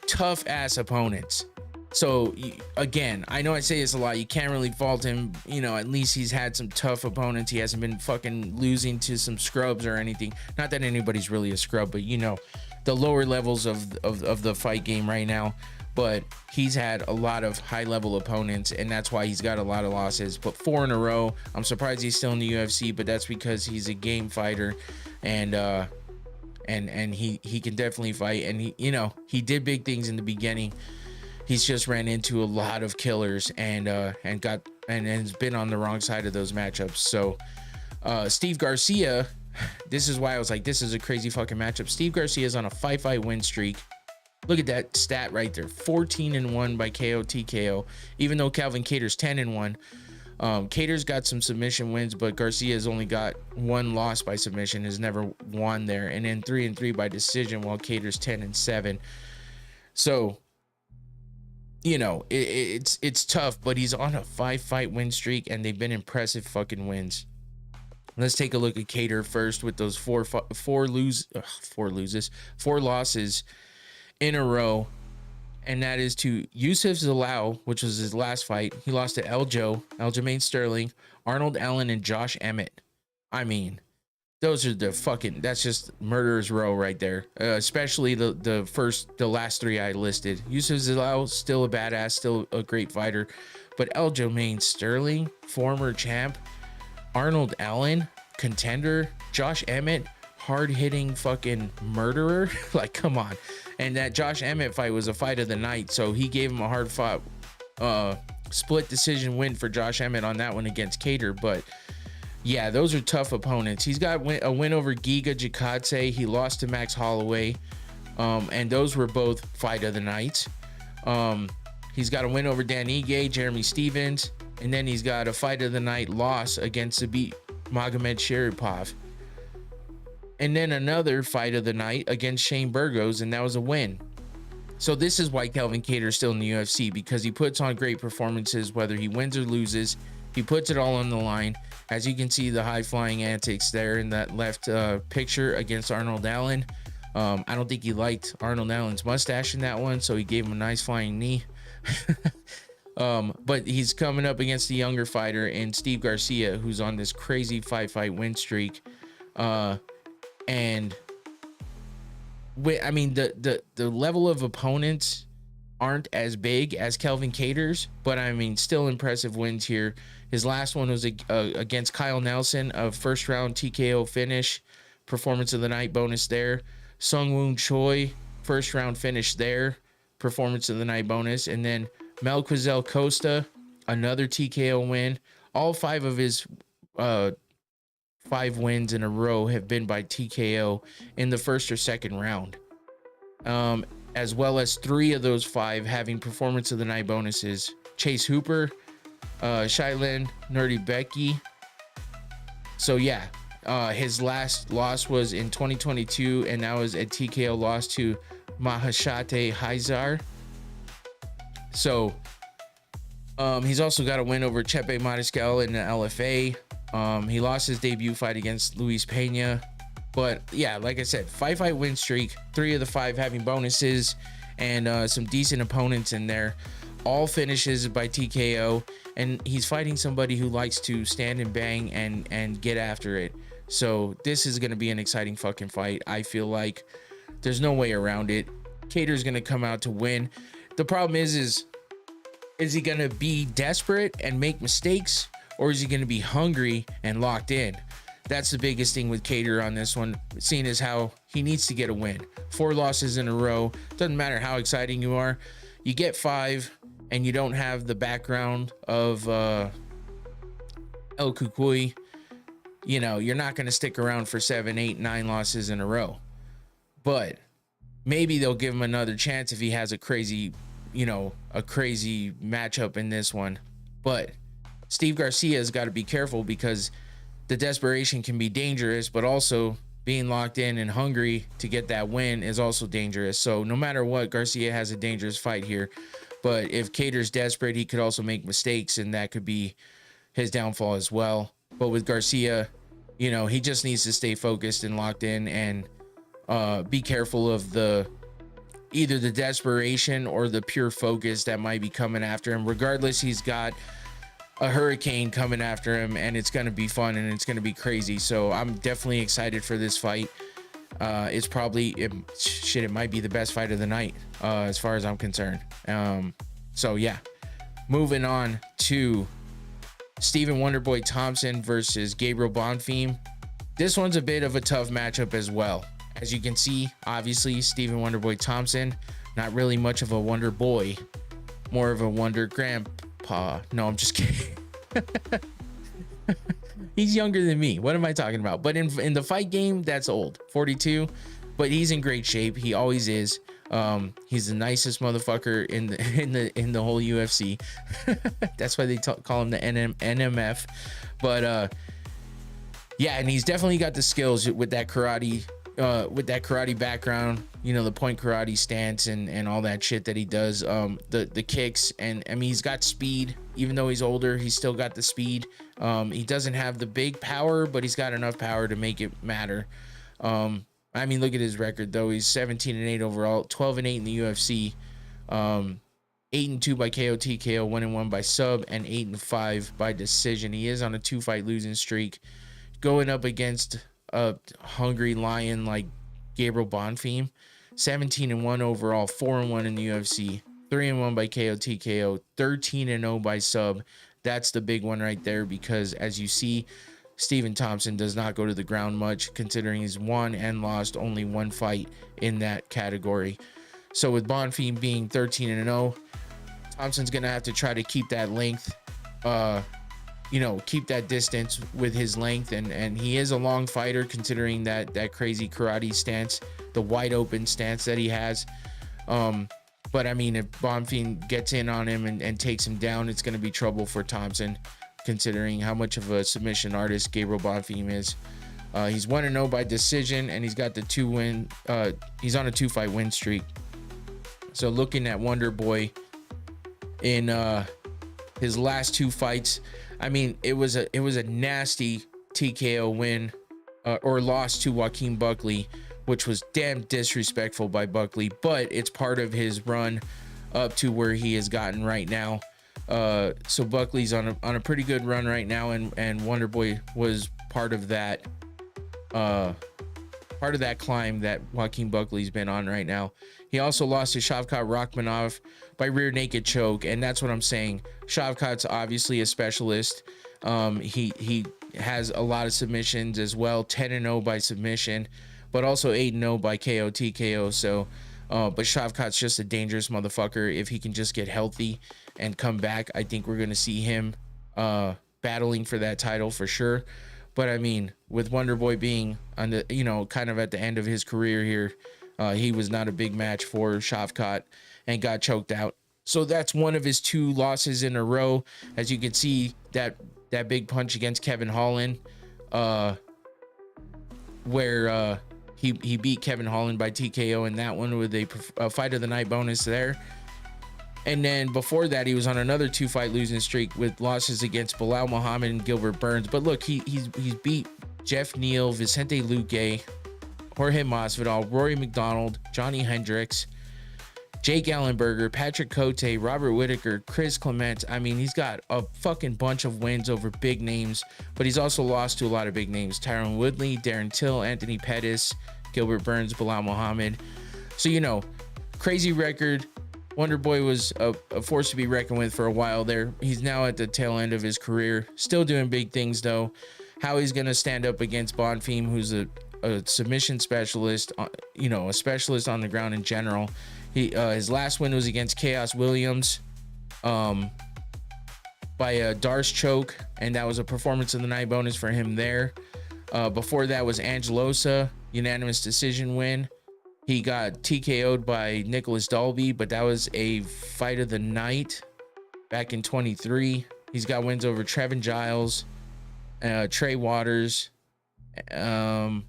Speaker 2: tough ass opponents. So again, I know I say this a lot. You can't really fault him. At least he's had some tough opponents. He hasn't been fucking losing to some scrubs or anything. Not that anybody's really a scrub, but the lower levels of the fight game right now. But he's had a lot of high level opponents, and that's why he's got a lot of losses. But 4 in a row. I'm surprised he's still in the UFC, but that's because he's a game fighter, and he can definitely fight. And he did big things in the beginning. He's just ran into a lot of killers and has been on the wrong side of those matchups. So Steve Garcia, this is why I was like, this is a crazy fucking matchup. Steve Garcia is on a 5-fight win streak. Look at that stat right there. 14-1 by KO TKO. Even though Calvin Kattar's 10-1. Kattar's got some submission wins, but Garcia's only got one loss by submission, has never won there. And then 3-3 by decision, while Kattar's 10-7. So, you know, it's tough, but he's on a 5-fight win streak, and they've been impressive fucking wins. Let's take a look at Kattar first with those four losses in a row, and that is to Yusuf Zalal, which was his last fight. He lost to Aljamain Sterling, Arnold Allen, and Josh Emmett. I mean, those are that's just murderer's row right there. Especially the last three I listed. Yusuf Zalal, still a badass, still a great fighter, but Aljamain Sterling, former champ, Arnold Allen, contender, Josh Emmett, hard-hitting fucking murderer. Like, come on. And that Josh Emmett fight was a fight of the night, so he gave him a hard fought split decision win for Josh Emmett on that one against Kattar. But yeah, those are tough opponents. He's got a win over Giga Jikadze. He lost to Max Holloway, and those were both fight of the nights. He's got a win over Dan Ige, Jeremy Stevens, and then he's got a fight of the night loss against Zabit Magomed Sharipov. And then another fight of the night against Shane Burgos, and that was a win. So this is why Calvin Kattar is still in the UFC, because he puts on great performances, whether he wins or loses. He puts it all on the line. As you can see, the high-flying antics there in that left picture against Arnold Allen. I don't think he liked Arnold Allen's mustache in that one, so he gave him a nice flying knee. But he's coming up against a younger fighter in Steve Garcia, who's on this crazy 5-fight win streak. And I mean, the level of opponents aren't as big as Calvin Kattar's, but I mean, still impressive wins here. His last one was against Kyle Nelson, a first round TKO finish, performance of the night bonus there. Sung Woon Choi, first round finish there, performance of the night bonus. And then Melquizel Costa, another TKO win. All 5 of his 5 wins in a row have been by TKO in the first or second round, as well as 3 of those 5 having performance of the night bonuses. Chase Hooper, Shailin Nerdy Becky. So yeah, his last loss was in 2022, and that was a TKO loss to Mahashate Haizar. So he's also got a win over Chepe Mariscal in the LFA. He lost his debut fight against Luis Pena. But yeah, like I said, 5-fight win streak, 3 of the 5 having bonuses, and some decent opponents in there. All finishes by TKO, and he's fighting somebody who likes to stand and bang and get after it. So this is going to be an exciting fucking fight. I feel like there's no way around it. Kattar's going to come out to win. The problem is he going to be desperate and make mistakes, or is he going to be hungry and locked in? That's the biggest thing with Kattar on this one, seeing as how he needs to get a win. 4 losses in a row. Doesn't matter how exciting you are. You get 5 and you don't have the background of El Kukui. You know, you're not going to stick around for 7, 8, 9 losses in a row. But maybe they'll give him another chance if he has a crazy matchup in this one. But Steve Garcia has got to be careful, because the desperation can be dangerous, but also being locked in and hungry to get that win is also dangerous. So no matter what, Garcia has a dangerous fight here. But if Kattar's desperate, he could also make mistakes, and that could be his downfall as well. But with Garcia, you know, he just needs to stay focused and locked in, and be careful of either the desperation or the pure focus that might be coming after him. Regardless, he's got a hurricane coming after him, and it's going to be fun and it's going to be crazy. So I'm definitely excited for this fight. It's probably it might be the best fight of the night, as far as I'm concerned. So yeah, moving on to Stephen Wonderboy Thompson versus Gabriel Bonfim. This one's a bit of a tough matchup as well. As you can see, obviously Stephen Wonderboy Thompson, not really much of a wonder boy, more of a wonder grandpa. No, I'm just kidding. He's younger than me. What am I talking about? But in the fight game, that's old. 42, but he's in great shape. He always is. He's the nicest motherfucker in the whole UFC. That's why they call him the NMF. But yeah, and he's definitely got the skills with that karate background, you know, the point karate stance and all that shit that he does. The kicks, and I mean, he's got speed. Even though he's older, he's still got the speed. He doesn't have the big power, but he's got enough power to make it matter. I mean, look at his record though. He's 17-8 overall, 12-8 in the UFC, 8-2 by KO TKO, 1-1 by sub, and 8-5 by decision. He is on a 2-fight losing streak, going up against a hungry lion like Gabriel Bonfim. 17-1 overall, 4-1 in the UFC, 3-1 by KO TKO, 13-0 by sub. That's the big one right there, because as you see, Stephen Thompson does not go to the ground much, considering he's won and lost only one fight in that category. So with Bonfim being 13-0, Thompson's gonna have to try to keep that length, you know, keep that distance with his length, and he is a long fighter, considering that crazy karate stance, the wide open stance that he has. But I mean, if Bonfim gets in on him and takes him down, it's going to be trouble for Thompson, considering how much of a submission artist Gabriel Bonfim is. He's 1-0 by decision, and he's got the he's on a 2-fight win streak. So looking at Wonder Boy in his last 2 fights, I mean, it was a nasty TKO win or loss to Joaquin Buckley, which was damn disrespectful by Buckley, but it's part of his run up to where he has gotten right now. So Buckley's on a pretty good run right now, and Wonder Boy was part of that climb that Joaquin Buckley's been on right now. He also lost to Shavkat Rakhmonov by rear naked choke, and that's what I'm saying. Shavkat's obviously a specialist. He has a lot of submissions as well, 10-0 by submission, but also 8-0 by KO TKO. So but Shavkat's just a dangerous motherfucker. If he can just get healthy and come back, I think we're gonna see him battling for that title for sure. But I mean, with Wonder Boy being on the, you know, kind of at the end of his career here, he was not a big match for Shavkat and got choked out. So that's one of his 2 losses in a row. As you can see, that big punch against Kevin Holland, where he beat Kevin Holland by TKO in that one with a fight of the night bonus there. And then before that, he was on another 2-fight losing streak with losses against Bilal Muhammad and Gilbert Burns. But look, he's beat Jeff Neal, Vicente Luque, Jorge Masvidal, Rory McDonald, Johnny Hendricks, Jake Ellenberger, Patrick Cote, Robert Whittaker, Chris Clement. I mean, he's got a fucking bunch of wins over big names, but he's also lost to a lot of big names. Tyron Woodley, Darren Till, Anthony Pettis, Gilbert Burns, Bilal Muhammad. So, you know, crazy record. Wonder Boy was a force to be reckoned with for a while there. He's now at the tail end of his career. Still doing big things, though. How he's going to stand up against Bonfim, who's a submission specialist, you know, a specialist on the ground in general. His last win was against Chaos Williams by a Darce choke, and that was a performance of the night bonus for him there. Before that was Angelosa, unanimous decision win. He got TKO'd by Nicholas Dalby, but that was a fight of the night back in 23. He's got wins over Trevin Giles, Trey Waters, and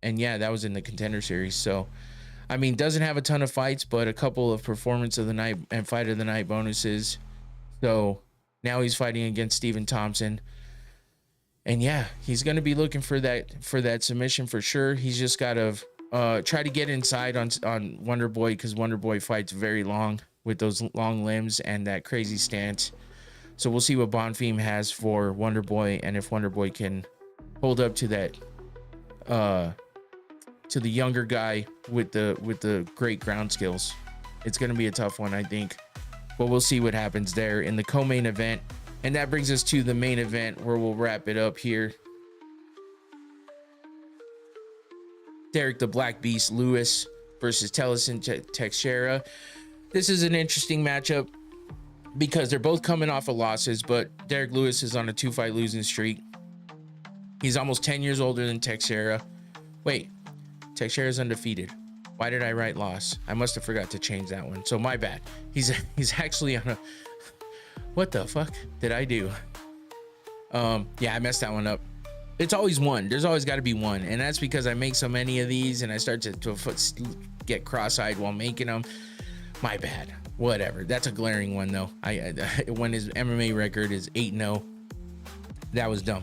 Speaker 2: yeah, that was in the Contender Series. So, I mean, doesn't have a ton of fights, but a couple of performance of the night and fight of the night bonuses. So now he's fighting against Stephen Thompson. And yeah, he's going to be looking for that submission for sure. He's just got to try to get inside on Wonder Boy, because Wonder Boy fights very long with those long limbs and that crazy stance. So we'll see what Bonfim has for Wonder Boy, and if Wonder Boy can hold up to that to the younger guy with the great ground skills. It's going to be a tough one, I think, but we'll see what happens there in the co-main event. And that brings us to the main event, where we'll wrap it up here. Derek the Black Beast Lewis versus Tellison Teixeira. This is an interesting matchup because they're both coming off of losses, but Derek Lewis is on a 2-fight losing streak. He's almost 10 years older than Teixeira. Wait, Teixeira's undefeated. Why did I write loss? I must have forgot to change that one. So my bad. He's actually on a, what the fuck did I do? Yeah, I messed that one up. It's always one. There's always got to be one. And that's because I make so many of these and I start to get cross-eyed while making them. My bad. Whatever. That's a glaring one though. When his MMA record is 8-0, that was dumb.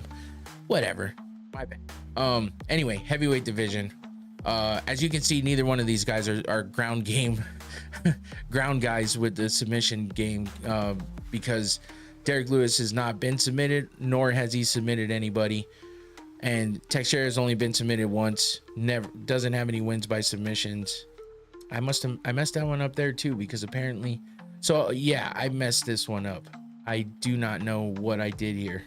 Speaker 2: Whatever. My bad. Anyway, heavyweight division. As you can see, neither one of these guys are ground game ground guys with the submission game, because Derek Lewis has not been submitted, nor has he submitted anybody. And Teixeira has only been submitted once. Never doesn't have any wins by submissions. I messed that one up there too, because apparently, so yeah, I messed this one up. I do not know what I did here.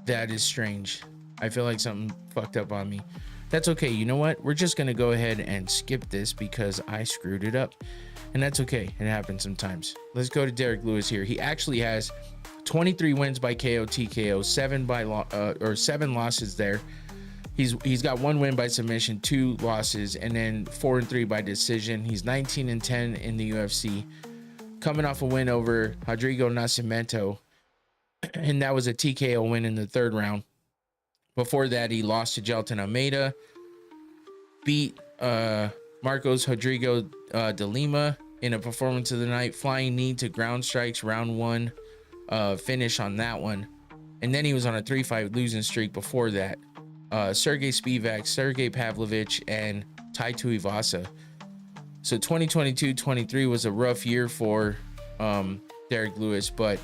Speaker 2: That is strange. I feel like something fucked up on me. That's okay. You know what? We're just gonna go ahead and skip this because I screwed it up, and that's okay. It happens sometimes. Let's go to Derek Lewis here. He actually has 23 wins by KO TKO, 7 losses there. He's got 1 win by submission, 2 losses, and then 4-3 by decision. He's 19-10 in the UFC, coming off a win over Rodrigo Nascimento, and that was a TKO win in the 3rd round. Before that, he lost to Jelton Almeida, beat Marcos Rodrigo de Lima in a performance of the night, flying knee to ground strikes, round 1 finish on that one. And then he was on a 3-fight losing streak before that. Sergey Spivak, Sergey Pavlovich, and Tai Tuivasa. So 2022-23 was a rough year for Derek Lewis, but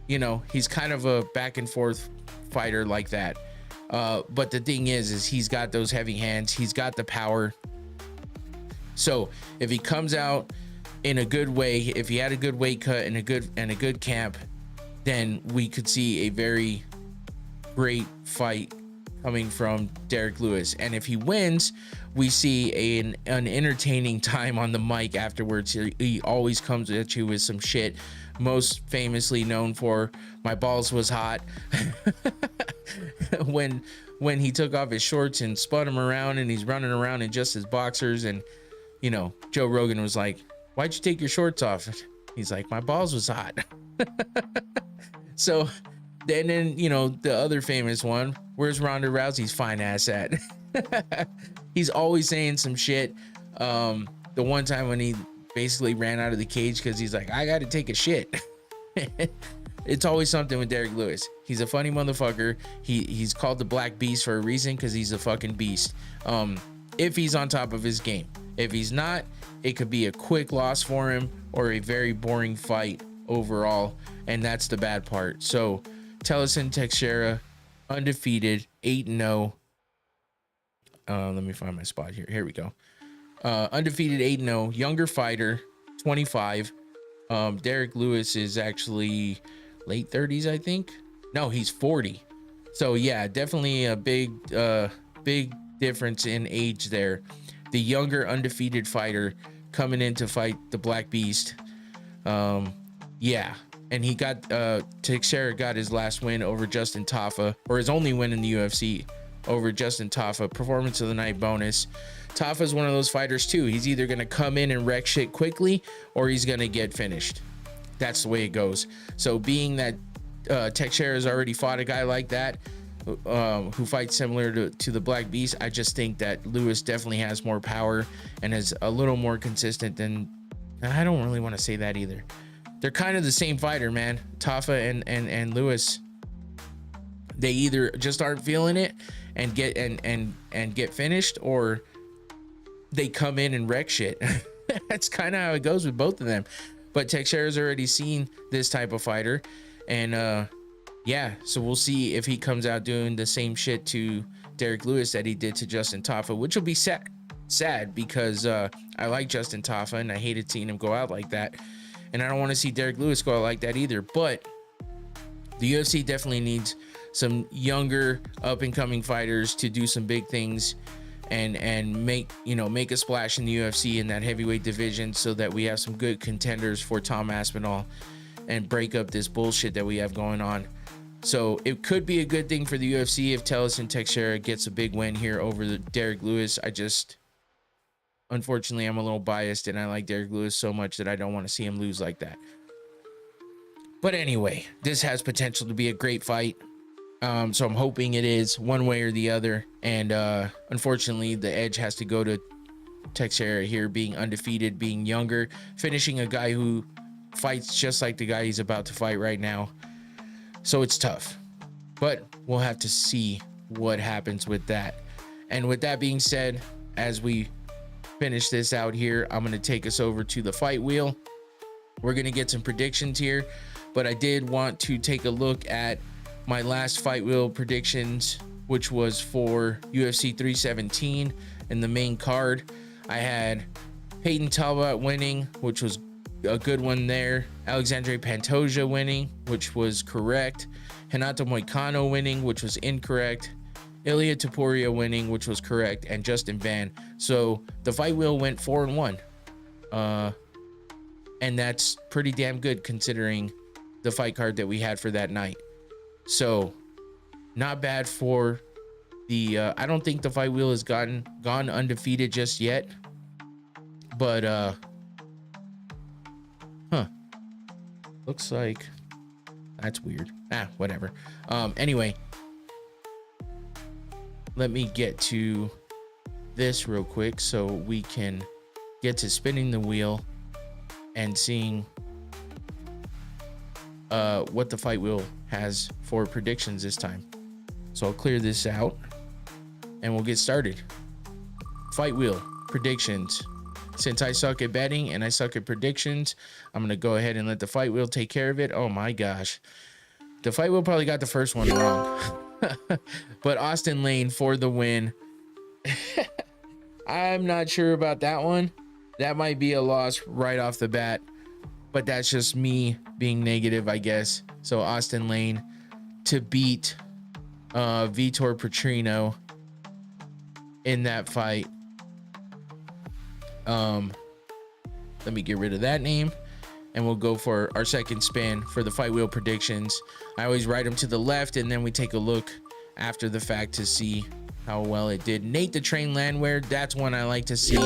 Speaker 2: you know, he's kind of a back and forth fighter like that. But the thing is he's got those heavy hands, he's got the power. So if he comes out in a good way, if he had a good weight cut and a good camp, then we could see a very great fight coming from Derek Lewis. And if he wins, we see an entertaining time on the mic afterwards. He always comes at you with some shit, most famously known for "my balls was hot" when he took off his shorts and spun him around and he's running around in just his boxers. And you know, Joe Rogan was like, "Why'd you take your shorts off?" He's like, "My balls was hot." So then, you know, the other famous one, where's Ronda Rousey's fine ass at? He's always saying some shit. The one time when he basically ran out of the cage because he's like, "I gotta take a shit." It's always something with Derek Lewis. He's a funny motherfucker. He's called the Black Beast for a reason, because he's a fucking beast. If he's on top of his game. If he's not, it could be a quick loss for him or a very boring fight overall, and that's the bad part. So Tellison Teixeira, undefeated, 8-0. Let me find my spot here. Here we go. Undefeated, 8-0, younger fighter, 25. Derek Lewis is actually late 30s, I think. No, he's 40. So yeah, definitely a big difference in age there. The younger undefeated fighter coming in to fight the Black Beast. Yeah, and he got Teixeira got his last win over Justin Tafa, or his only win in the UFC over Justin Tafa. Performance of the night bonus. Tafa's one of those fighters too. He's either gonna come in and wreck shit quickly, or he's gonna get finished. That's the way it goes. So being that Teixeira's already fought a guy like that, who fights similar to the Black Beast, I just think that Lewis definitely has more power and is a little more consistent than, I don't really want to say that either. They're kind of the same fighter, man. Tafa and Lewis, they either just aren't feeling it and get finished, or they come in and wreck shit. That's kind of how it goes with both of them. But Teixeira's already seen this type of fighter, and yeah, so we'll see if he comes out doing the same shit to Derek Lewis that he did to Justin Tafa, which will be sad because I like Justin Tafa and I hated seeing him go out like that, and I don't want to see Derek Lewis go out like that either. But the UFC definitely needs some younger up and coming fighters to do some big things and make a splash in the UFC in that heavyweight division, so that we have some good contenders for Tom Aspinall and break up this bullshit that we have going on. So it could be a good thing for the UFC if Tellison Teixeira gets a big win here over the Derek Lewis. unfortunately, I'm a little biased and I like Derek Lewis so much that I don't want to see him lose like that. But anyway, this has potential to be a great fight. So I'm hoping it is one way or the other. And unfortunately, the edge has to go to Teixeira here, being undefeated, being younger, finishing a guy who fights just like the guy he's about to fight right now. So it's tough, but we'll have to see what happens with that. And with that being said, as we finish this out here, I'm going to take us over to the fight wheel. We're going to get some predictions here, but I did want to take a look at my last fight wheel predictions, which was for UFC 317 in the main card. I had Peyton Talbot winning, which was a good one there. Alexandre Pantoja winning, which was correct. Renato Moicano winning, which was incorrect. Ilia Topuria winning, which was correct, and Justin Van. So the fight wheel went 4-1. And that's pretty damn good considering the fight card that we had for that night. So not bad for the I don't think the fight wheel has gone undefeated just yet. But looks like that's weird. Whatever. Anyway, let me get to this real quick so we can get to spinning the wheel and seeing what the fight wheel has for predictions this time. So I'll clear this out and we'll get started. Fight wheel predictions. Since I suck at betting and I suck at predictions, I'm going to go ahead and let the fight wheel take care of it. Oh my gosh. The fight wheel probably got the first one wrong. But Austin Lane for the win. I'm not sure about that one. That might be a loss right off the bat, but that's just me being negative, I guess. So Austin Lane to beat Vitor Petrino in that fight. Let me get rid of that name and we'll go for our second spin for the fight wheel predictions. I always write them to the left and then we take a look after the fact to see how well it did. Nate the Train Landwehr, that's one I like to see.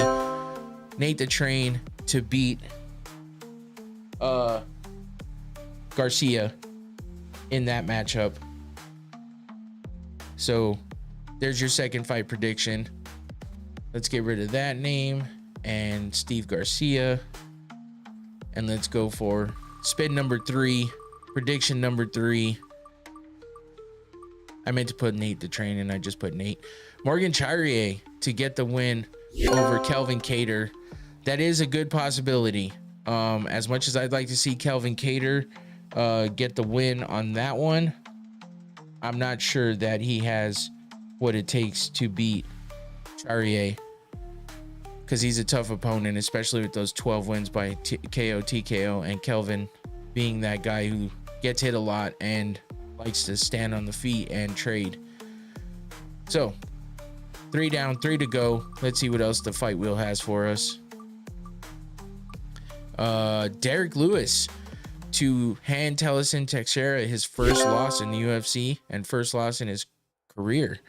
Speaker 2: Nate the Train to beat Garcia in that matchup. So there's your second fight prediction. Let's get rid of that name and Steve Garcia, and let's go for spin number 3, prediction number 3. I meant to put Nate the Train and I just put Nate. Morgan Charrier to get the win over Kelvin Cater. That is a good possibility. As much as I'd like to see Kelvin Cater get the win on that one, I'm not sure that he has what it takes to beat Charrier, because he's a tough opponent, especially with those 12 wins by KO, TKO, and Kelvin being that guy who gets hit a lot and likes to stand on the feet and trade. So 3 down, 3 to go. Let's see what else the fight wheel has for us. Derek Lewis to hand Tellison Teixeira his first loss in the UFC and first loss in his career.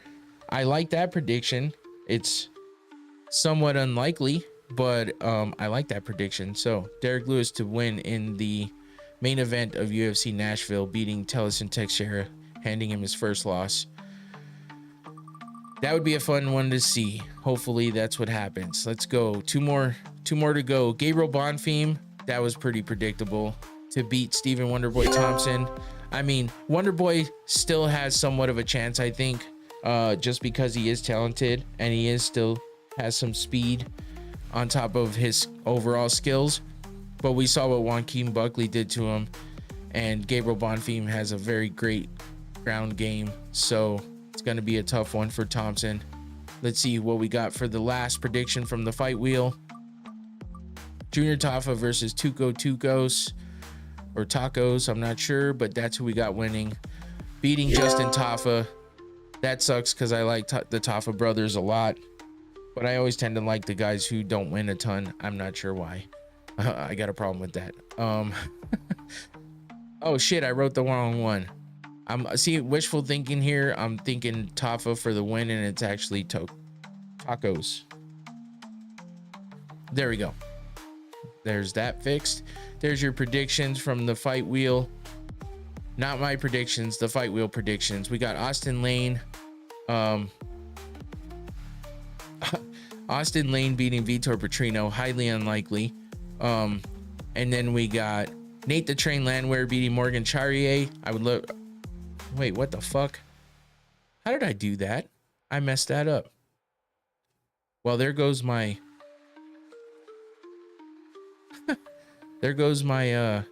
Speaker 2: I like that prediction. It's somewhat unlikely, but I like that prediction. So Derek Lewis to win in the main event of UFC Nashville, beating Tellison Teixeira, handing him his first loss. That would be a fun one to see. Hopefully that's what happens. Let's go. Two more to go. Gabriel Bonfim, that was pretty predictable, to beat Stephen Wonderboy Thompson. I mean, Wonderboy still has somewhat of a chance, I think, just because he is talented and he is still has some speed on top of his overall skills. But we saw what Joaquin Buckley did to him, and Gabriel Bonfim has a very great ground game, so it's going to be a tough one for Thompson. Let's see what we got for the last prediction from the fight wheel. Junior Tafa versus Tuco Tucos, or Tacos, I'm not sure, but that's who we got winning, beating Justin Tafa. That sucks because I like the Tafa brothers a lot, but I always tend to like the guys who don't win a ton. I'm not sure why. I got a problem with that. Oh shit, I wrote the wrong one. I'm wishful thinking here. I'm thinking Tafa for the win, and it's actually Tacos. There we go. There's that fixed. There's your predictions from the fight wheel. Not my predictions, the fight wheel predictions. We got Austin Lane. Austin Lane beating Vitor Petrino, highly unlikely. And then we got Nate the Train Landwehr beating Morgan Charrier. I would love. Wait, what the fuck? How did I do that? I messed that up. Well, there goes my. There goes my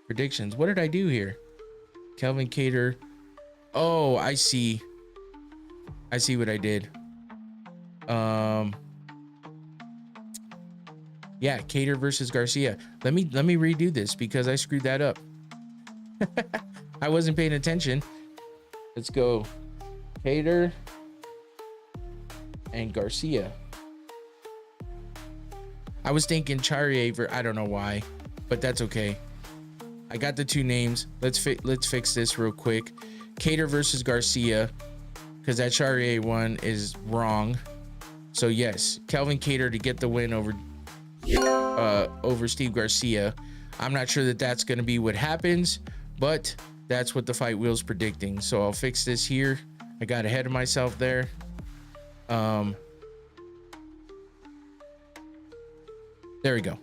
Speaker 2: predictions. What did I do here? Kelvin Cater. Oh, I see. I see what I did. Yeah, Cater versus Garcia. Let me redo this because I screwed that up. I wasn't paying attention. Let's go Cater and Garcia. I was thinking Charrier, I don't know why, but that's okay. I got the two names. Let's fix this real quick. Cater versus Garcia, because that Charrier one is wrong. So yes, Kelvin Cater to get the win over Steve Garcia. I'm not sure that that's going to be what happens, but that's what the fight wheel's predicting. So I'll fix this here. I got ahead of myself there. There we go.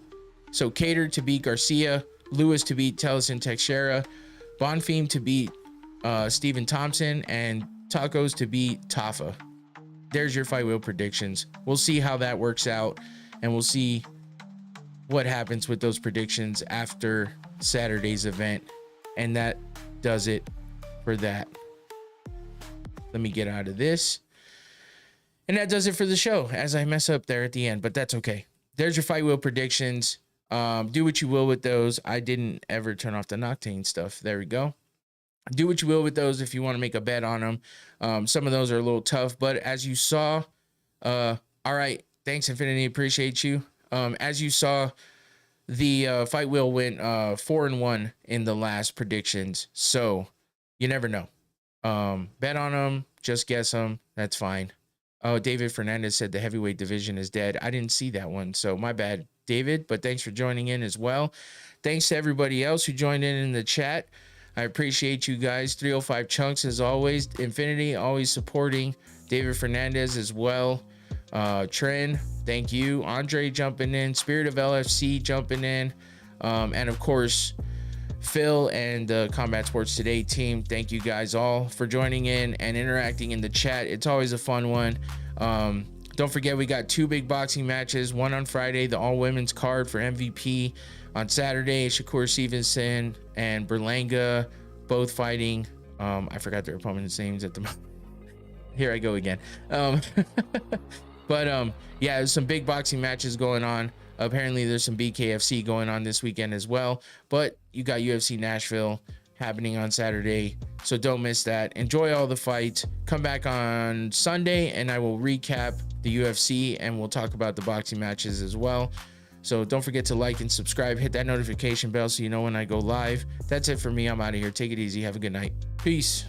Speaker 2: So Cater to beat Garcia, Lewis to beat Tellison Teixeira, Bonfim to beat Stephen Thompson, and Tacos to beat Tafa. There's your fight wheel predictions. We'll see how that works out, and we'll see what happens with those predictions after Saturday's event. And that does it for that. Let me get out of this. And that does it for the show, as I mess up there at the end, but that's okay. There's your fight wheel predictions. Do what you will with those. I didn't ever turn off the Noctane stuff. There we go. Do what you will with those if you want to make a bet on them. Some of those are a little tough, but as you saw, all right, thanks Infinity, appreciate you. As you saw, the fight wheel went 4-1 in the last predictions, so you never know. Bet on them, just guess them, that's fine. Oh, David Fernandez said the heavyweight division is dead. I didn't see that one, so my bad, David, but thanks for joining in as well. Thanks to everybody else who joined in the chat. I appreciate you guys. 305 Chunks as always. Infinity always supporting. David Fernandez as well. Tren, thank you. Andre jumping in. Spirit of LFC jumping in. And of course, Phil and the Combat Sports Today team. Thank you guys all for joining in and interacting in the chat. It's always a fun one. Don't forget, we got 2 big boxing matches. One on Friday, the all-women's card for MVP. On Saturday, Shakur Stevenson and Berlanga both fighting. I forgot their opponents' names at the moment. Here I go again. But yeah, there's some big boxing matches going on. Apparently, there's some BKFC going on this weekend as well. But you got UFC Nashville happening on Saturday, so don't miss that. Enjoy all the fights. Come back on Sunday, and I will recap the UFC, and we'll talk about the boxing matches as well. So don't forget to like and subscribe. Hit that notification bell so you know when I go live. That's it for me. I'm out of here. Take it easy. Have a good night. Peace.